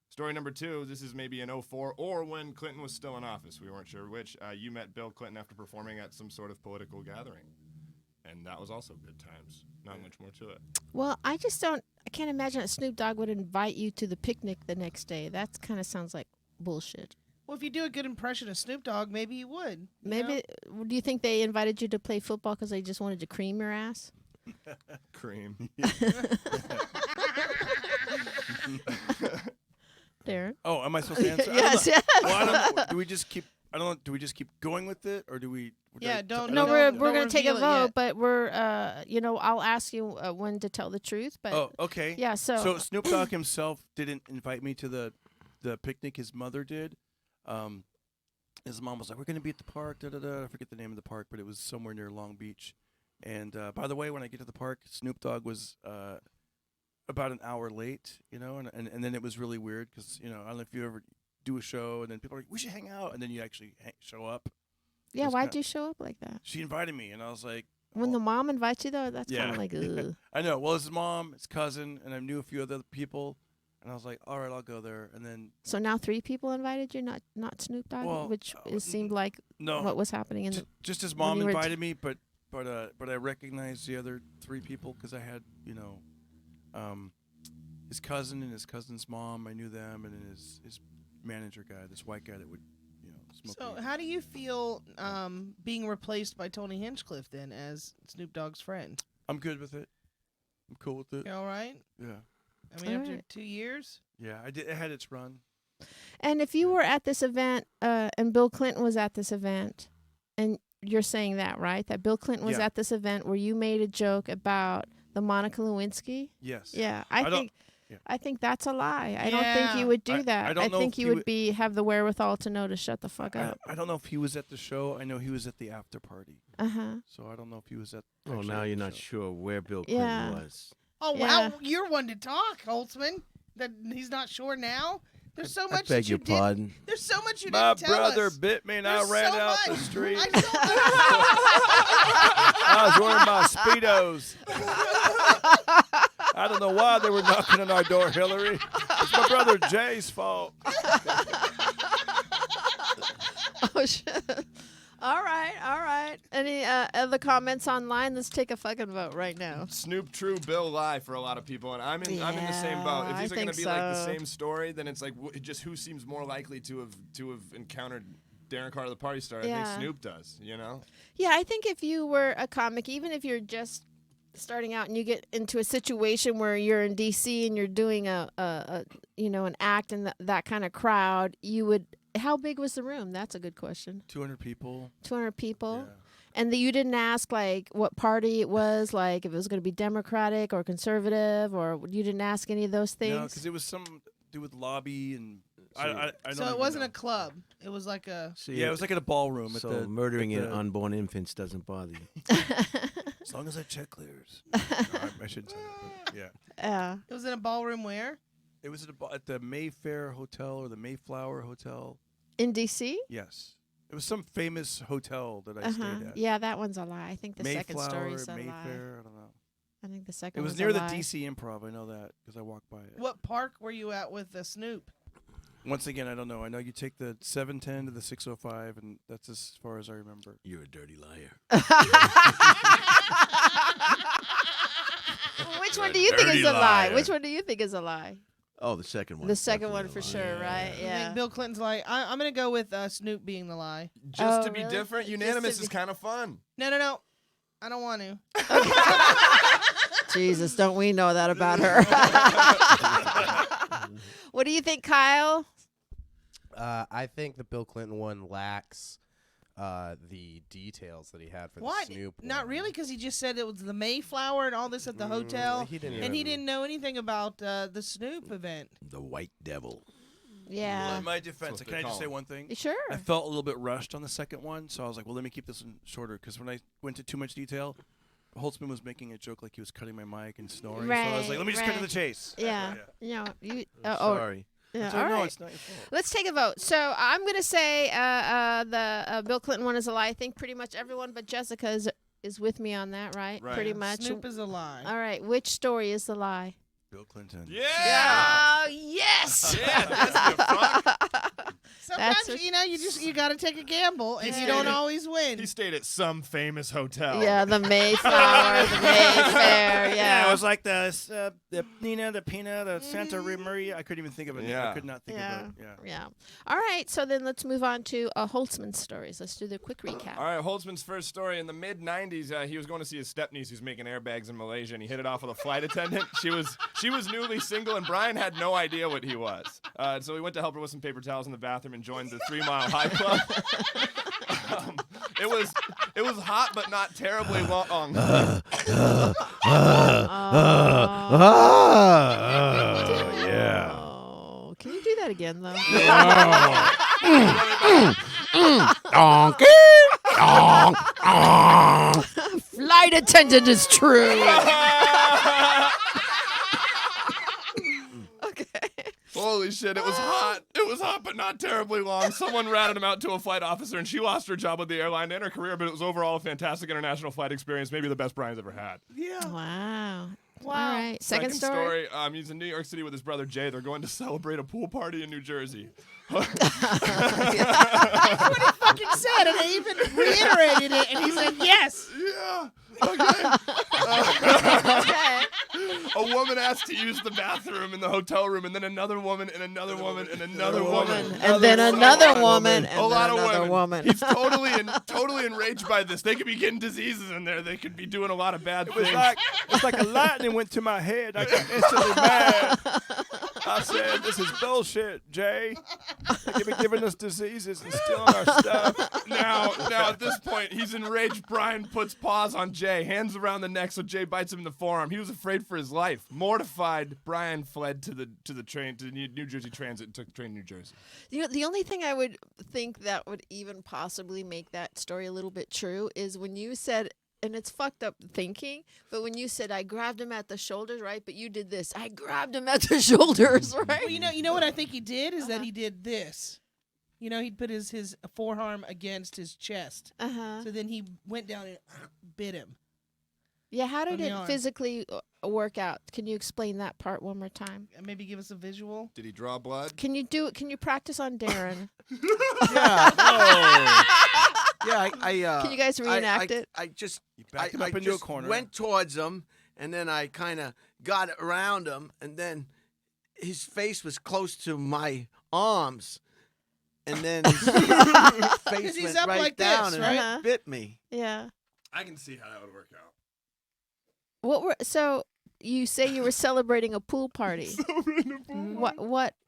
Story number two, this is maybe in 2004 or when Clinton was still in office. We weren't sure which. You met Bill Clinton after performing at some sort of political gathering. And that was also good times. Not much more to it. Well, I can't imagine that Snoop Dogg would invite you to the picnic the next day. That kind of sounds like bullshit. Well, if you do a good impression of Snoop Dogg, maybe you would. Maybe, do you think they invited you to play football because they just wanted to cream your ass? Cream. Darren? Oh, am I supposed to answer? Yes. Well, I don't know. Do we just keep? I don't know. Do we just keep going with it, or do we? Yeah, don't- No, don't- we're don't going to take a reveal it vote, yet. but we're, I'll ask you when to tell the truth. But Oh, okay. yeah, So Snoop Dogg himself didn't invite me to the picnic. His mother did. His mom was like, "We're going to be at the park." Da da da. I forget the name of the park, but it was somewhere near Long Beach. And by the way, when I get to the park, Snoop Dogg was about an hour late. You know, and then it was really weird because I don't know if you ever do a show and then people are like, "We should hang out," and then you actually show up. yeah, Just why'd kinda- you show up like that? She invited me, and I was like, When the mom invites you, though, that's kind Yeah. of like, ugh. I know. Well, it's his mom, his cousin, and I knew a few other people. And I was like, all right, I'll go there. And then So now 3 people invited you, not Snoop Dogg, Well, which it seemed like no, what was happening in the. just his when mom you were invited me, but I recognized the other 3 people because I had his cousin and his cousin's mom. I knew them, and then his manager guy, this white guy that would smoke. So weed. how do you feel being replaced by Tony Hinchcliffe then as Snoop Dogg's friend? I'm good with it. I'm cool with it. You all right? Yeah, I mean, after Alright. 2 years? yeah. It had its run. And if you were at this event, and Bill Clinton was at this event, and you're saying that, right? That Bill Clinton was Yeah. at this event where you made a joke about the Monica Lewinsky. Yes. Yeah, I don't- think. yeah. I think that's a lie. I don't think Yeah. you would do I that. don't know think if you he would be have the wherewithal to know to shut the fuck up. I don't know if he was at the show. I know he was at the after party. So I don't know if he was at. Oh, actually now at you're the not show. sure where Bill Clinton Yeah. was. Oh, Yeah. wow. You're one to talk, Holtzman. That he's not sure now? There's so I much beg that your you did. pardon. There's so much you My didn't tell brother us. bit me and I There's ran so out much. the street. I saw I was wearing my Speedos. I don't know why they were knocking on our door, Hillary. It's my brother Jay's fault. Oh shit! All right. Any other comments online? Let's take a fucking vote right now. Snoop true, Bill lie for a lot of people, and I'm in the same boat. If I these are going think to be like the so. same story, then it's like just who seems more likely to have encountered Darren Carter, the party star. I Yeah. think Snoop does. You know. Yeah, I think if you were a comic, even if you're just starting out and you get into a situation where you're in DC and you're doing an act in that kind of crowd, you would. How big was the room? That's a good question. 200 people. 200 people. Yeah. And you didn't ask like what party it was, like if it was going to be Democratic or conservative, or you didn't ask any of those things. No, because it was something to do with lobby and I don't So it even wasn't know. a club. It was like a. See, Yeah, it was like at a ballroom. so at the, murdering at the, unborn infants doesn't bother you. As long as I check clears. No, I shouldn't say that. But yeah. Yeah. It was in a ballroom where? It was at the Mayfair Hotel or the Mayflower Hotel. In DC? Yes. It was some famous hotel that I stayed at. Yeah, that one's a lie. I think the second Mayflower, story's a lie. Lie. I don't know. I think the second It was one's near a the lie. DC Improv. I know that because I walked by it. What park were you at with the Snoop? Once again, I don't know. I know you take the 710 to the 605, and that's as far as I remember. You're a dirty liar. Which one do you think is a lie? liar. Which one do you think is a lie? Oh, the second one. The second one Definitely for a lie. sure, right? I Yeah. think Bill Clinton's like, I'm going to go with Snoop being the lie. Just Oh, to be really? different, Just unanimous to is be- kind of fun. No. I don't want to. Jesus, don't we know that about her? What do you think, Kyle? I think the Bill Clinton one lacks the details that he had for What? the Snoop Not one. really, because he just said it was the Mayflower and all this at the hotel. He didn't And he even- didn't know anything about the Snoop event. The White Devil. Yeah. In my defense, what can they I just call say him. one thing? Sure. I felt a little bit rushed on the second one, so I was like, well, let me keep this one shorter, because when I went to too much detail, Holtzman was making a joke like he was cutting my mic and snoring, so I was like, let me just cut to the Right. chase. Yeah. You know, you. Sorry. Yeah. So, All no, right. it's not your fault. Let's take a vote. So I'm going to say the Bill Clinton one is a lie. I think pretty much everyone but Jessica is with me on that, right? Right. Pretty much. Snoop is a lie. All right. Which story is the lie? Bill Clinton. Yeah. Oh, yes. Yeah, that's the fuck. Sometimes, That's you got to take a gamble, and you don't always win. He stayed at some famous hotel. Yeah, the Mayflower, the Mayfair, Yeah, yeah. it was like the Nina, the Pina, the Santa Maria. I couldn't even think of it. Yeah. I could not think Yeah. of it. Yeah. Yeah. All right, so then let's move on to Holtzman stories. Let's do the quick recap. All right, Holtzman's first story in the mid '90s. He was going to see his stepniece, who's making airbags in Malaysia, and he hit it off with a flight attendant. She was newly single, and Brian had no idea what he was. So he went to help her with some paper towels in the bathroom and joined the 3 Mile High Club. It was hot, but not terribly long. Yeah. Oh, can you do that again, though? Flight attendant is true. Okay. Holy shit! It was hot. It was hot, but not terribly long. Someone ratted him out to a flight officer, and she lost her job with the airline and her career, but it was overall a fantastic international flight experience, maybe the best Brian's ever had. Yeah. Wow. Wow. All right. Second story. He's in New York City with his brother Jay. They're going to celebrate a pool party in New Jersey. That's what he fucking said, and I even reiterated it, and he said yes. Yeah. Okay. Okay. A woman asked to use the bathroom in the hotel room, and then another woman, and another woman, and another woman. And then another woman. And A lot then of another women. woman. He's totally enraged by this. They could be getting diseases in there. They could be doing a lot of bad things. It's like a lightning went to my head. I got instantly mad. I said, "This is bullshit, Jay. They could be giving us diseases and stealing our stuff." Now at this point, he's enraged. Brian puts paws on Jay, hands around the neck, so Jay bites him in the forearm. He was afraid for his life. Mortified, Brian fled to the train, to the New Jersey Transit, and took the train to New Jersey. You know, the only thing I would think that would even possibly make that story a little bit true is when you said, and it's fucked up thinking, but when you said, I grabbed him at the shoulders, right? But you did this. I grabbed him at the shoulders, right? Well, you know what I think he did is that he did this. You know, he'd put his forearm against his chest. Uh-huh. So then he went down and bit him. Yeah, how did on the it arm. physically work out? Can you explain that part one more time? And maybe give us a visual. Did he draw blood? Can you practice on Darren? Yeah. Yeah, Can you guys reenact it? I just backed him I up into a just corner. went towards him, and then I kind of got around him, and then his face was close to my arms, and then his face he's went up right like this, down and right? bit me. Yeah. I can see how that would work out. So you say you were celebrating a pool party.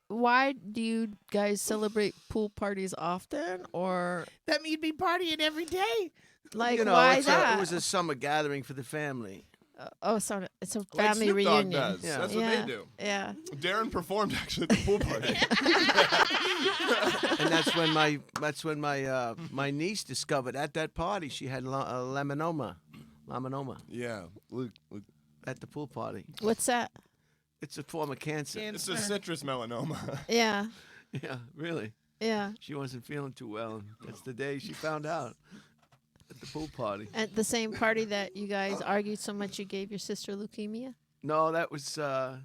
Why do you guys celebrate pool parties often, or That mean you'd be partying every day. like You know, why it that? was a summer gathering for the family. So it's a Like family Snoop Dogg reunion. does. Yeah. That's what Yeah. they do. Yeah. Darren performed actually at the pool party. And that's when my niece discovered at that party she had laminoma Yeah. Luke. at the pool party. What's that? It's a form of cancer. It's a citrus melanoma. Yeah. Yeah, really. Yeah. She wasn't feeling too well, and that's the day she found out at the pool party. At the same party that you guys argued so much you gave your sister leukemia? No, that was That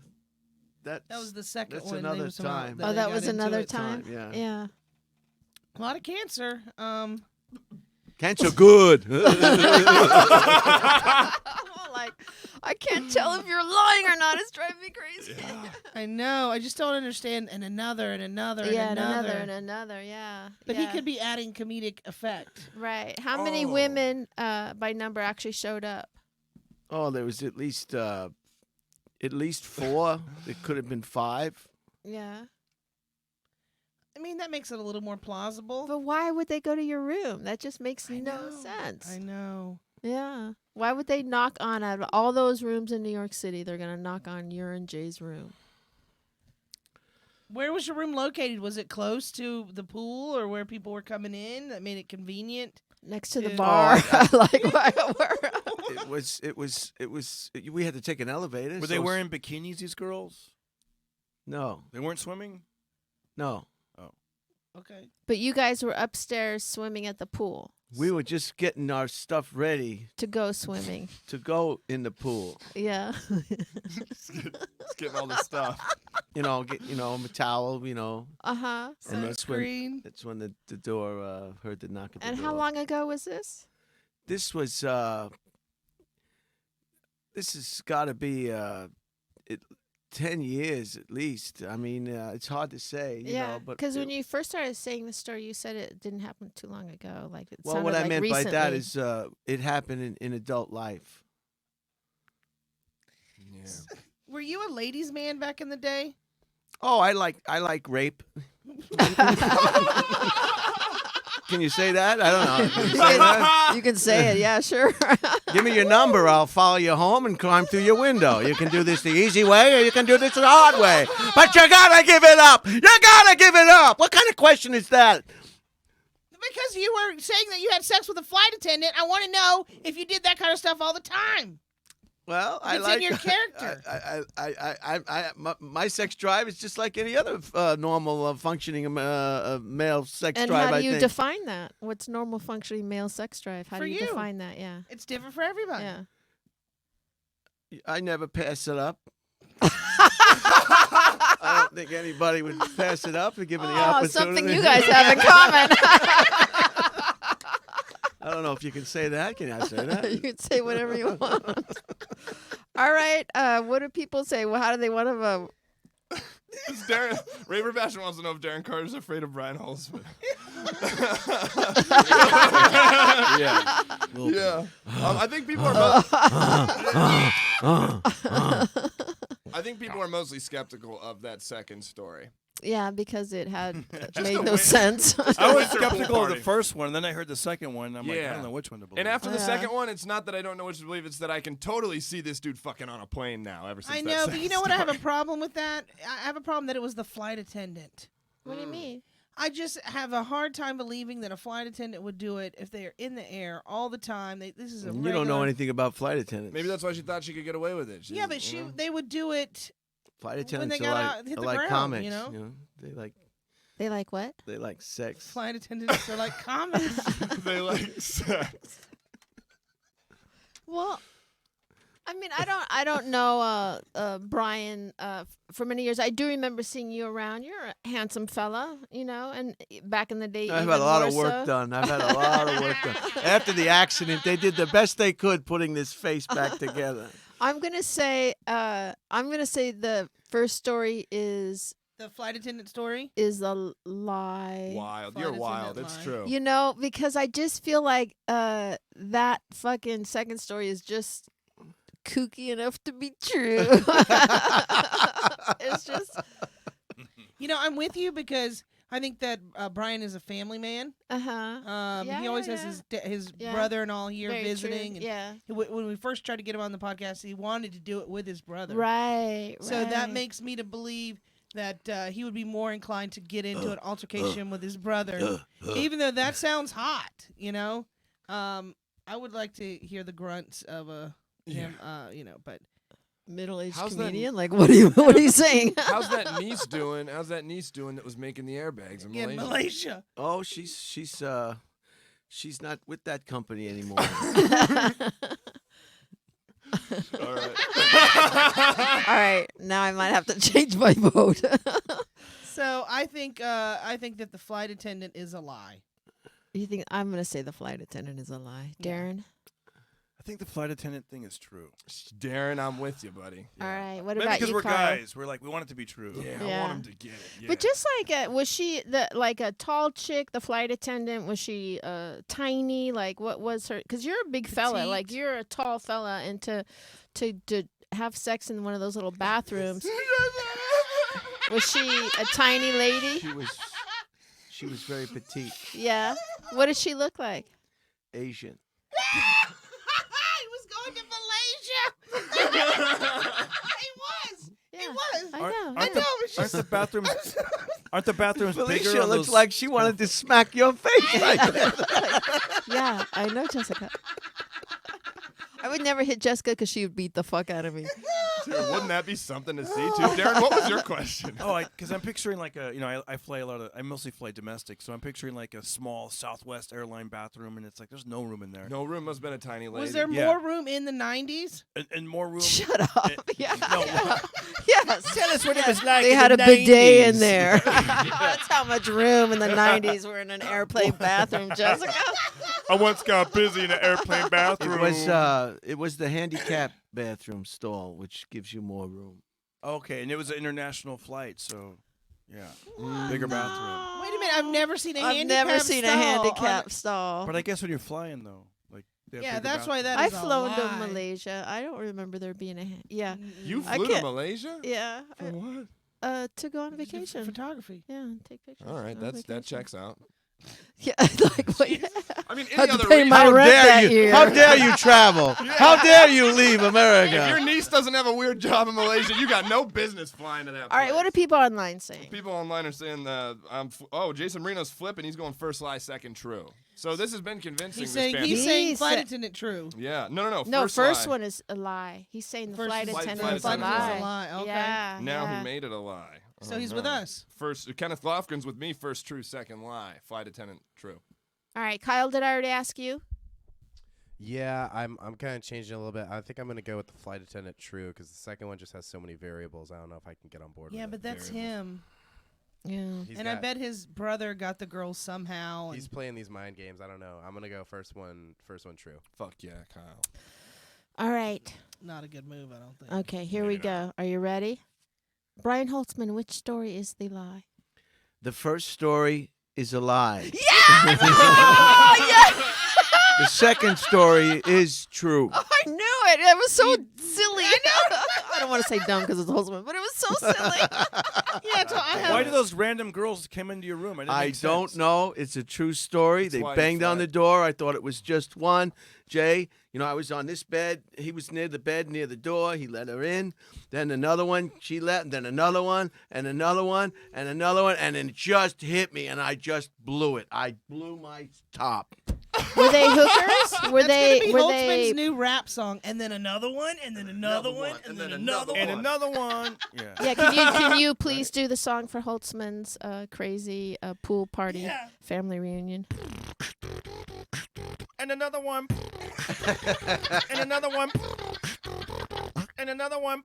was the second That's one. another they was talking about time. that Oh, they that got was into another it. time? yeah. Yeah. A lot of cancer. Cancer good. Like, I can't tell if you're lying or not. It's driving me crazy. I know. I just don't understand. And another, and another, and Yeah, and another. another, and another, yeah. But yeah. he could be adding comedic effect. Right. How many women by number actually showed up? Oh, there was at least 4. It could have been 5. Yeah. I mean, that makes it a little more plausible. But why would they go to your room? That just makes I no know. sense. I know. Yeah. Why would they knock on out of all those rooms in New York City? They're going to knock on your and Jay's room. Where was your room located? Was it close to the pool or where people were coming in that made it convenient? Next to the Yeah. bar. Like, where? It was. We had to take an elevator. Were they wearing bikinis, these girls? No, They weren't swimming? no. Okay. But you guys were upstairs swimming at the pool We were just getting our stuff ready to go swimming. to go in the pool. Yeah. Just getting all this stuff. Get a towel. Uh-huh. And that's when Sunscreen. the door heard the knock at the And door. how long ago was this? This was this has got to be 10 years at least. I mean, it's hard to say, you know, but because when you first started saying the story, you said it didn't happen too long ago. Like it well, sounded what I like meant recently. by that is it happened in adult life. Yeah. Were you a ladies' man back in the day? Oh, I like rape. Can you say that? I don't know. Can you say that? You can say it, yeah, sure. Give me your number. I'll follow you home and climb through your window. You can do this the easy way, or you can do this the hard way. But you gotta give it up. You gotta give it up. What kind of question is that? Because you were saying that you had sex with a flight attendant. I want to know if you did that kind of stuff all the time. Well, I It's like in your character. My sex drive is just like any other normal functioning male sex And drive. how I do you think. define that? What's normal functioning male sex drive? How For do you you. define that? Yeah. It's different for everybody. Yeah. I never pass it up. I don't think anybody would pass it up and given the Oh, opportunity. something you guys have in common. I don't know if you can say that. Can I say that? You can say whatever you want. All right. What do people say? Well, how do they want to? Darren, Raver Bastion wants to know if Darren Carter's afraid of Brian Holtzman. Yeah. Yeah. I think people are. I think people are mostly skeptical of that second story. Yeah, because it had made the no way- sense. I was Winter pool skeptical of the party. first one, and then I heard the second one. And I'm like, I Yeah. don't know which one to believe. And after the Yeah. second one, it's not that I don't know which to believe. It's that I can totally see this dude fucking on a plane now. Ever since I that know, but second you know what? I have a story. problem with that. I have a problem that it was the flight attendant. What do you mean? I just have a hard time believing that a flight attendant would do it if they are in the air all the time. This is a You don't know regular- anything about flight attendants. Maybe that's why she thought she could get away with it. Yeah, but they would do it. Flight when attendants they are got like, out- hit are the like ground, comics. you know? They like what? They like sex. Flight attendants are like comics. they like sex. Well, I mean, I don't know, Brian. For many years, I do remember seeing you around. You're a handsome fella, you know. And back in the day, I've even had a lot more of work so. done. I've had a lot of work done. After the accident, they did the best they could putting this face back together. I'm gonna say the first story is The flight attendant story. a lie. Wild. Flight You're attendant wild. It's lie. true. You know, because I just feel like that fucking second story is just kooky enough to be true. It's just You know, I'm with you because I think that Brian is a family man. Yeah, He always yeah, has his Yeah. brother and all here very visiting. true. And Yeah. when we first tried to get him on the podcast, he wanted to do it with his brother. Right. So that right. makes me to believe that he would be more inclined to get into an altercation with his brother, even though that sounds hot. You know, I would like to hear the grunts of him. You know, but middle-aged How's that- comedian. Like, what are you saying? How's that niece doing? How's that niece doing that was making the airbags in in Malaysia? Malaysia. Oh, she's not with that company anymore. All right. All right, now I might have to change my vote. So I think that the flight attendant is a lie. You think I'm gonna say the flight attendant is a lie, Darren? I think the flight attendant thing is true. Darren, I'm with you, buddy. All right. What Maybe about because you, we're Carl? guys. We're like, we want it to be true. Yeah, Yeah. I want him to get it. Yeah. But just like, was she like a tall chick? The flight attendant, was she tiny? Like, what was her? Because you're a big fella. Petite. Like, you're a tall fella, and to have sex in one of those little bathrooms. Was she a tiny lady? She was very petite, Yeah. What did she look like? Asian. He was going to Malaysia. He was. Yeah. He was. I Aren't- know. aren't I know. It's Aren't just the bathrooms? Aren't the bathrooms bigger? Felicia on looks those- like she wanted to smack your face like that. Yeah, I know Jessica. I would never hit Jessica because she would beat the fuck out of me. Dude, wouldn't that be something to see, too? Darren, what was your question? Oh, because I'm picturing like a, I fly a lot of, I mostly fly domestic, so I'm picturing like a small Southwest airline bathroom, and it's like there's no room in there, No room must have been a tiny lady. Was there Yeah. more room in the 90s? and more room. Shut up. Yeah. No. Yes. Tell us what it was like. They in had the a bidet in 90s. there. That's how much room in the 90s were in an airplane bathroom, Jessica. I once got busy in an airplane bathroom. It was the handicap bathroom stall, which gives you more room. Okay, and it was an international flight, so yeah, bigger bathroom. Wait a minute. I've never seen a I've handicap never seen a stall handicap on- stall. But I guess when you're flying though, like they have Yeah, bigger that's why bathrooms. that I've is a flown to lie. Malaysia. I don't remember there being a yeah. You I flew to can't- Malaysia? Yeah. For what? To go on Just do vacation. photography. Yeah, take pictures. All right, on that vacation. checks out. Yeah, like what? I mean, Had any to other pay reason. my How rent dare that you? year. How dare you travel? How dare you leave If America? your niece doesn't have a weird job in Malaysia, you got no business flying to that. All right, what are people online saying? People online are saying, Jason Marino's flipping. He's going first lie, second true. So this has been convincing. He's this saying fan- he's saying He flight said- attendant true. Yeah. No. No, first lie. one is a lie. He's saying the First flight is- attendant flight is a attendant is lie. a lie, okay. Yeah. Now yeah. he made it a lie. So Oh, he's no. with us. First, Kenneth Lofgren's with me. First true, second lie. Flight attendant true. All right, Kyle, did I already ask you? Yeah, I'm kind of changing a little bit. I think I'm gonna go with the flight attendant true because the second one just has so many variables. I don't know if I can get on board. Yeah, with but it. that's him. Yeah. He's And I got- bet his brother got the girl somehow. he's And playing these mind games. I don't know. I'm gonna go first one true. Fuck yeah, Kyle. All right. not a good move, I don't think. Okay, here we go. Are you ready? Brian Holtzman, which story is the lie? The first story is a lie. Yeah! Oh, yeah! The second story is true. Oh, I knew it. It was so silly. I know. I don't want to say dumb because it's Holtzman, but it was so silly. Yeah, so I have. Why do those random girls come into your room? I don't know. It's a true story. That's They why you banged on fly. the door. I thought it was just one. Jay, I was on this bed. He was near the bed, near the door. He let her in. Then another one, she let, and then another one, and another one, and another one, and then it just hit me, and I just blew it. I blew my top. Were they hookers? Were That's they? gonna be Were Holtzman's they? new rap song, and then another one, and then another one, and then another And one. another one. Yeah. Yeah. Can you please do the song for Holtzman's crazy pool party Yeah. family reunion? And another one. And another one. And another one.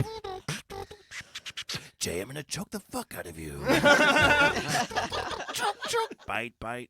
Jay, I'm gonna choke the fuck out of you. Choke. Bite.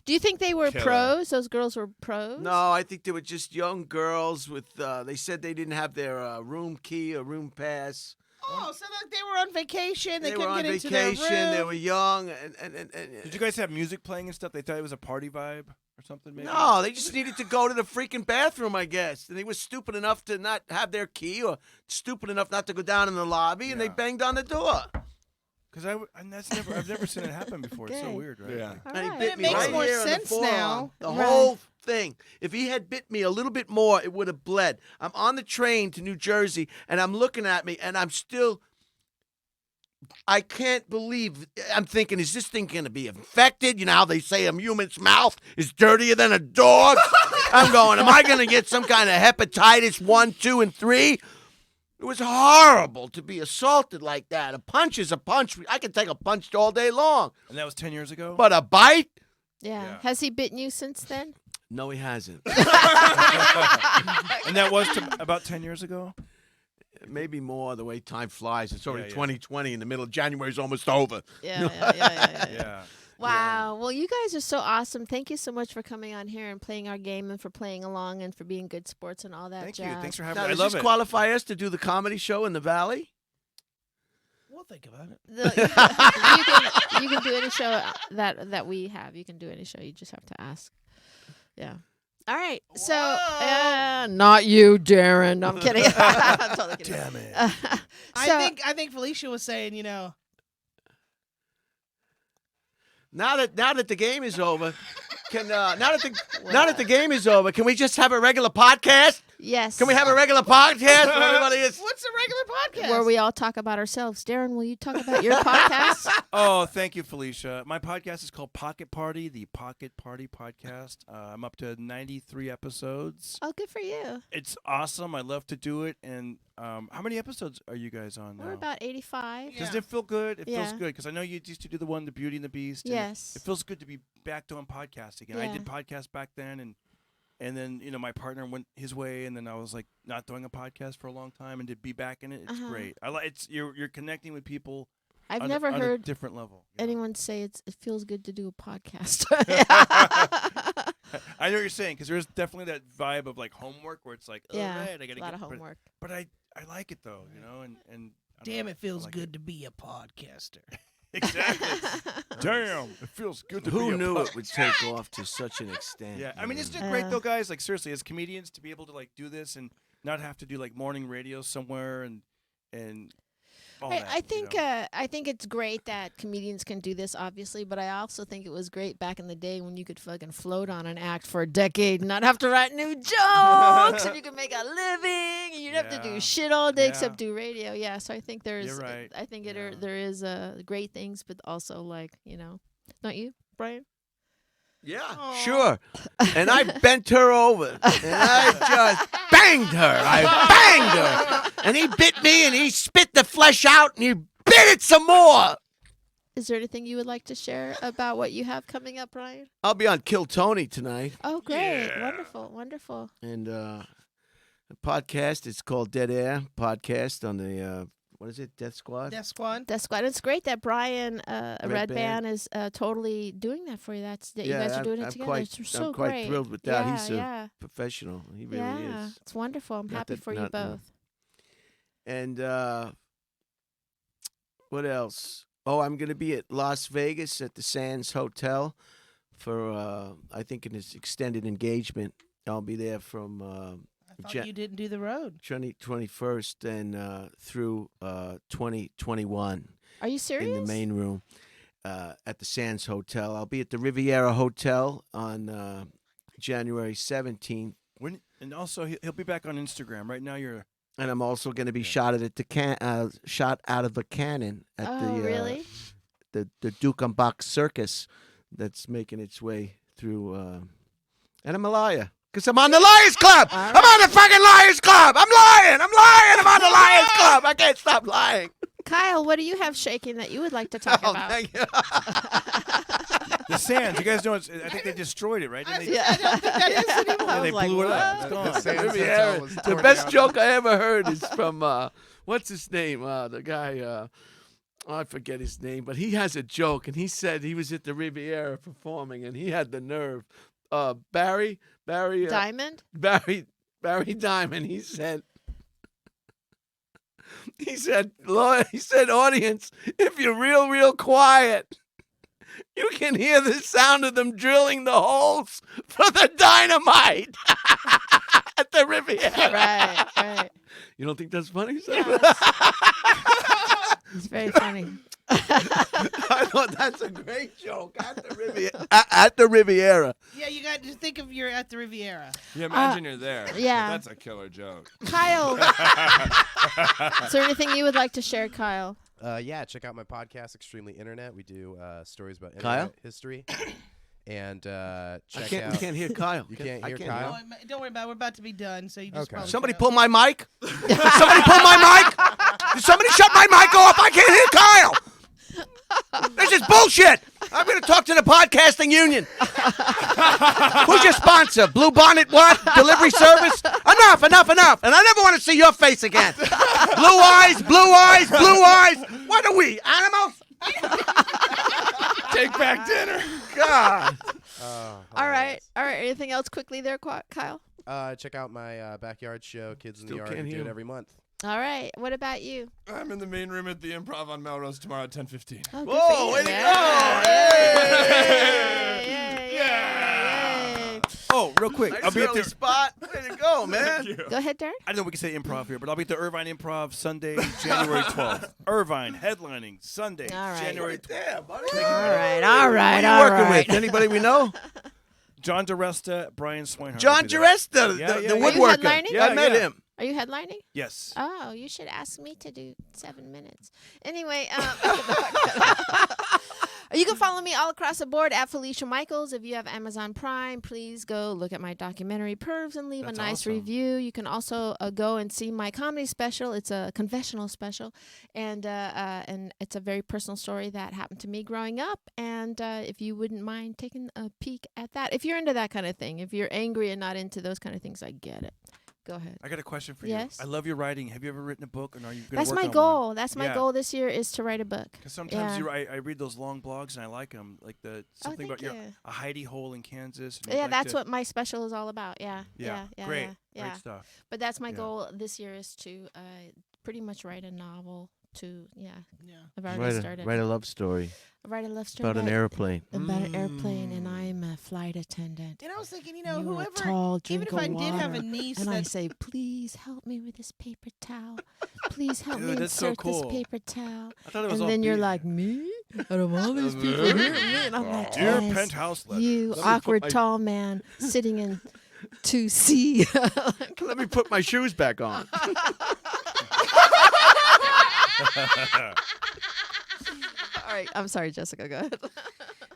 Do you think they were Killer. pros? Those girls were pros? No, I think they were just young girls with, they said they didn't have their room key or room pass. Oh, so like they were on vacation. They They were couldn't on get into their vacation. room. They were young. And Did you guys have music playing and stuff? They thought it was a party vibe or something, maybe? No, they just needed to go to the freaking bathroom, I guess. And they were stupid enough to not have their key or stupid enough not to go down in the lobby, and they Yeah. banged on the door. Because I've never seen it happen before. It's so Okay. weird, right? Yeah. All And he right. bit It me makes right more here on the sense forearm. now. The Right. whole thing. If he had bit me a little bit more, it would have bled. I'm on the train to New Jersey, and I'm looking at me, and I can't believe. I'm thinking, is this thing going to be infected? You know how they say a human's mouth is dirtier than a dog? I'm going, am I going to get some kind of hepatitis 1, 2, and 3? It was horrible to be assaulted like that. A punch is a punch. I can take a punch all day long. And that was 10 years ago? But a bite? Yeah. Yeah. Has he bitten you since then? No, he hasn't. And that was about 10 years ago? Maybe more the way time flies. It's already Yeah. 2020 and the middle of January is almost over. Yeah. Yeah. Wow. Well, you guys are so awesome. Thank you so much for coming on here and playing our game and for playing along and for being good sports and all that Thank jazz. you. Thanks for having Now, me. I does love this it. qualify us to do the comedy show in the Valley? We'll think about it. You can do any show that we have. You can do any show. You just have to ask. Yeah. All right. So, not you, Darren. No, I'm kidding. I'm totally kidding. Damn it. I think Felicia was saying, Now that the game is over, now that the game is over, can we just have a regular podcast? Yes. Can we have a regular podcast where everybody is? what's a regular podcast? where we all talk about ourselves? Darren, will you talk about your podcast? Oh, thank you, Felicia. My podcast is called Pocket Party, the Pocket Party Podcast. I'm up to 93 episodes. Oh, good for you. It's awesome. I love to do it. And how many episodes are you guys on now? We're about 85. Yeah. Does it feel good? It feels Yeah. good because I know you used to do the one, The Beauty and the Beast. and Yes. It feels good to be back doing podcasting. And I Yeah. did podcasts back then, and then my partner went his way, and then I was like not doing a podcast for a long time, and to be back in it, it's Uh-huh. great. It's you're connecting with people. I've on never a heard different level. you know? anyone say it feels good to do a podcast. I know what you're saying because there's definitely that vibe of like homework where it's like, oh, Yeah, right, I gotta a lot get of homework. But I like it though, and I don't Damn, know, it feels I like good to be a podcaster. Exactly. Damn, it feels good to be Who a knew pod- it would take off to such an extent? Yeah, I mean, isn't it Yeah. great though, guys? Like seriously, as comedians, to be able to like do this and not have to do like morning radio somewhere and all I, that, I think you know. I think it's great that comedians can do this, obviously, but I also think it was great back in the day when you could fucking float on an act for a decade and not have to write new jokes, and you could make a living, and you'd have to do Yeah. shit all day Yeah. except do radio. Yeah, so I think there's, You're right. I think Yeah. there is great things, but also like don't you, Brian? Yeah, Aw. sure. And I bent her over, and I just banged her. I banged her. And he bit me, and he spit the flesh out, and he bit it some more. Is there anything you would like to share about what you have coming up, Brian? I'll be on Kill Tony tonight. Oh, great. Yeah. Wonderful. Wonderful. And the podcast, it's called Dead Air Podcast on the, what is it, Death Squad? Death Squad. That's good. It's great that Brian, Red Red Band, Band. is totally doing that for you. You Yeah, guys are doing I'm it together. quite- It's so I'm quite great. thrilled with that. Yeah, He's a yeah. Professional. He really Yeah, is. it's wonderful. I'm Not happy that- for you not- both. And what else? Oh, I'm going to be at Las Vegas at the Sands Hotel for, I think, an extended engagement. I'll be there from I thought you didn't do the road. 21st and through 2021 Are you serious? in the main room at the Sands Hotel. I'll be at the Riviera Hotel on January 17th. And also, he'll be back on Instagram. Right now, you're. And I'm also going to be Yeah. shot out of a cannon at Oh, really? the Dukenbach Circus that's making its way through. And I'm a liar because I'm on the Liars Club. All I'm on the fucking Liars Club. I'm lying. I'm on the Liars Club. I can't stop lying. Kyle, what do you have shaking that you would like to talk Oh, about? thank you. The Sands. You guys know, I think they destroyed it, right? Didn't they? Yeah. That is anymore. Yeah, they I was like, blew it up. what? It's The gone. Sands Riviera. Hotel was The torn best down. joke I ever heard is from what's his name? The guy. I forget his name, but he has a joke, and he said he was at the Riviera performing, and he had the nerve. Barry Diamond? Barry Diamond. He said, audience, if you're real quiet, you can hear the sound of them drilling the holes for the dynamite at the Riviera. Right. You don't think that's funny? Sir? Yeah, it's very funny. I thought that's a great joke at the Riviera. At the Riviera. Yeah, you got to think of you're at the Riviera. Yeah, imagine you're there. yeah. That's a killer joke. Kyle, is there anything you would like to share, Kyle? Yeah, check out my podcast, Extremely Internet. We do stories about Kyle? internet history. And check You out. can't hear Kyle. You can't I hear can't Kyle? No, don't worry about it. We're about to be done, so you just Okay. probably Somebody get pull out. my mic. Somebody pull my mic. Did somebody shut my mic off? I can't hear Kyle. This is bullshit. I'm going to talk to the podcasting union. Who's your sponsor? Blue Bonnet what? Delivery service? Enough. And I never want to see your face again. Blue eyes. What are we, animals? Take back dinner. God. All right. Anything else quickly there, Kyle? Check out my backyard show, Kids in Still the Yard. can't We do hear it him. every month. All right. What about you? I'm in the main room at the Improv on Melrose tomorrow at 10:15. Oh, good Whoa, for way you. to Yay. Oh, real quick. I'll Nice be at early the. spot. Way to go, man. Go ahead, Darren. I don't know if we can say improv here, but I'll be at the Irvine Improv Sunday, January 12th. Irvine headlining Sunday, All right. January Right 12th. there, buddy. All right. Who are you working with? Anybody we know? John DeResta, Brian Swinehart. John will be there. Jaresta, Yeah, the yeah, yeah. woodworker. headlining? Yeah, I met yeah. him. Are you headlining? Yes. Oh, you should ask me to do 7 minutes. Anyway, you can follow me all across the board at Felicia Michaels. If you have Amazon Prime, please go look at my documentary Pervs and leave That's a nice awesome. review. You can also go and see my comedy special. It's a confessional special, and it's a very personal story that happened to me growing up. And if you wouldn't mind taking a peek at that, if you're into that kind of thing, if you're angry and not into those kind of things, I get it. Go ahead. I got a question for Yes? you. I love your writing. Have you ever written a book, or are you going to That's work my on goal. One? That's my Yeah. goal this year is to write a book. Because sometimes Yeah. I read those long blogs and I like them, like something about thank your you. a hidey hole in Kansas. and you'd Yeah, like that's to- what my special is all about. Yeah. Yeah, Yeah. great, Yeah. great stuff. But that's my Yeah. goal this year is to pretty much write a novel Yeah, Yeah. I've already started. Write a love story I write a love story about an airplane. about an airplane, and I'm a flight attendant. And I was thinking, You're whoever, a tall even drink if of I water, did have a niece and I that say, please help me with this paper towel. Please help Dude, me that's so insert this cool. paper towel. I thought it was And all then you're beer. like, me? Out of all these people here? Me? And I'm like, Dear yes, penthouse letter. you Let me put awkward my- tall man sitting in 2C. Let me put my shoes back on. All right, I'm sorry, Jessica, go ahead.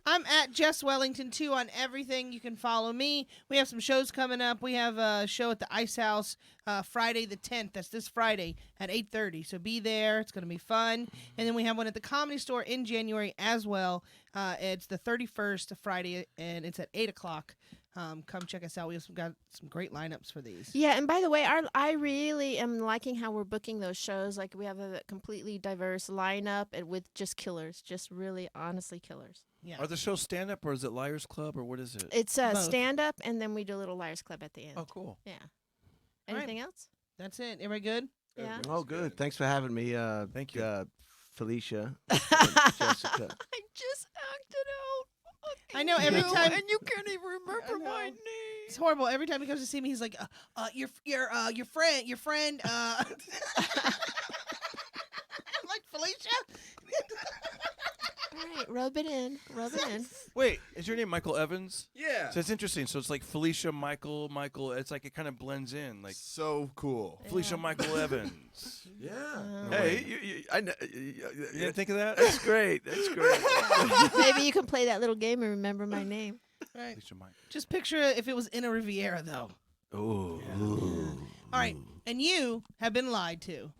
I'm at Jess Wellington 2 on everything. You can follow me. We have some shows coming up. We have a show at the Ice House Friday the 10th. That's this Friday at 8:30. So be there. It's going to be fun. And then we have one at the Comedy Store in January as well. It's the 31st Friday, and it's at 8 o'clock. Come check us out. We've got some great lineups for these. Yeah, and by the way, I really am liking how we're booking those shows. Like, we have a completely diverse lineup and with just killers, just really honestly killers. Yeah. Are the shows stand up or is it Liars Club or what is it? It's Both. stand up, and then we do a little Liars Club at the end. Oh, cool. Yeah. All right. Anything else? That's it. Everybody good? Yeah. Oh, good. Thanks for having me. Thank you. Felicia. I Jessica. just acted out. I know every You, time. and you can't even remember know. my name. It's horrible. Every time he comes to see me, he's like, your friend. I'm like, Felicia? All right, rub it in. Wait, is your name Michael Evans? Yeah. So it's interesting. So it's like Felicia, Michael. It's like it kind of blends in. Like So cool. Felicia, Yeah. Michael Evans. Yeah. Oh. Hey, I know. You didn't think of that? That's great. That's great. Maybe you can play that little game and remember my name. Right. Felicia, Michael. Just picture if it was in a Riviera, though. Ooh. All right. And you have been lied to.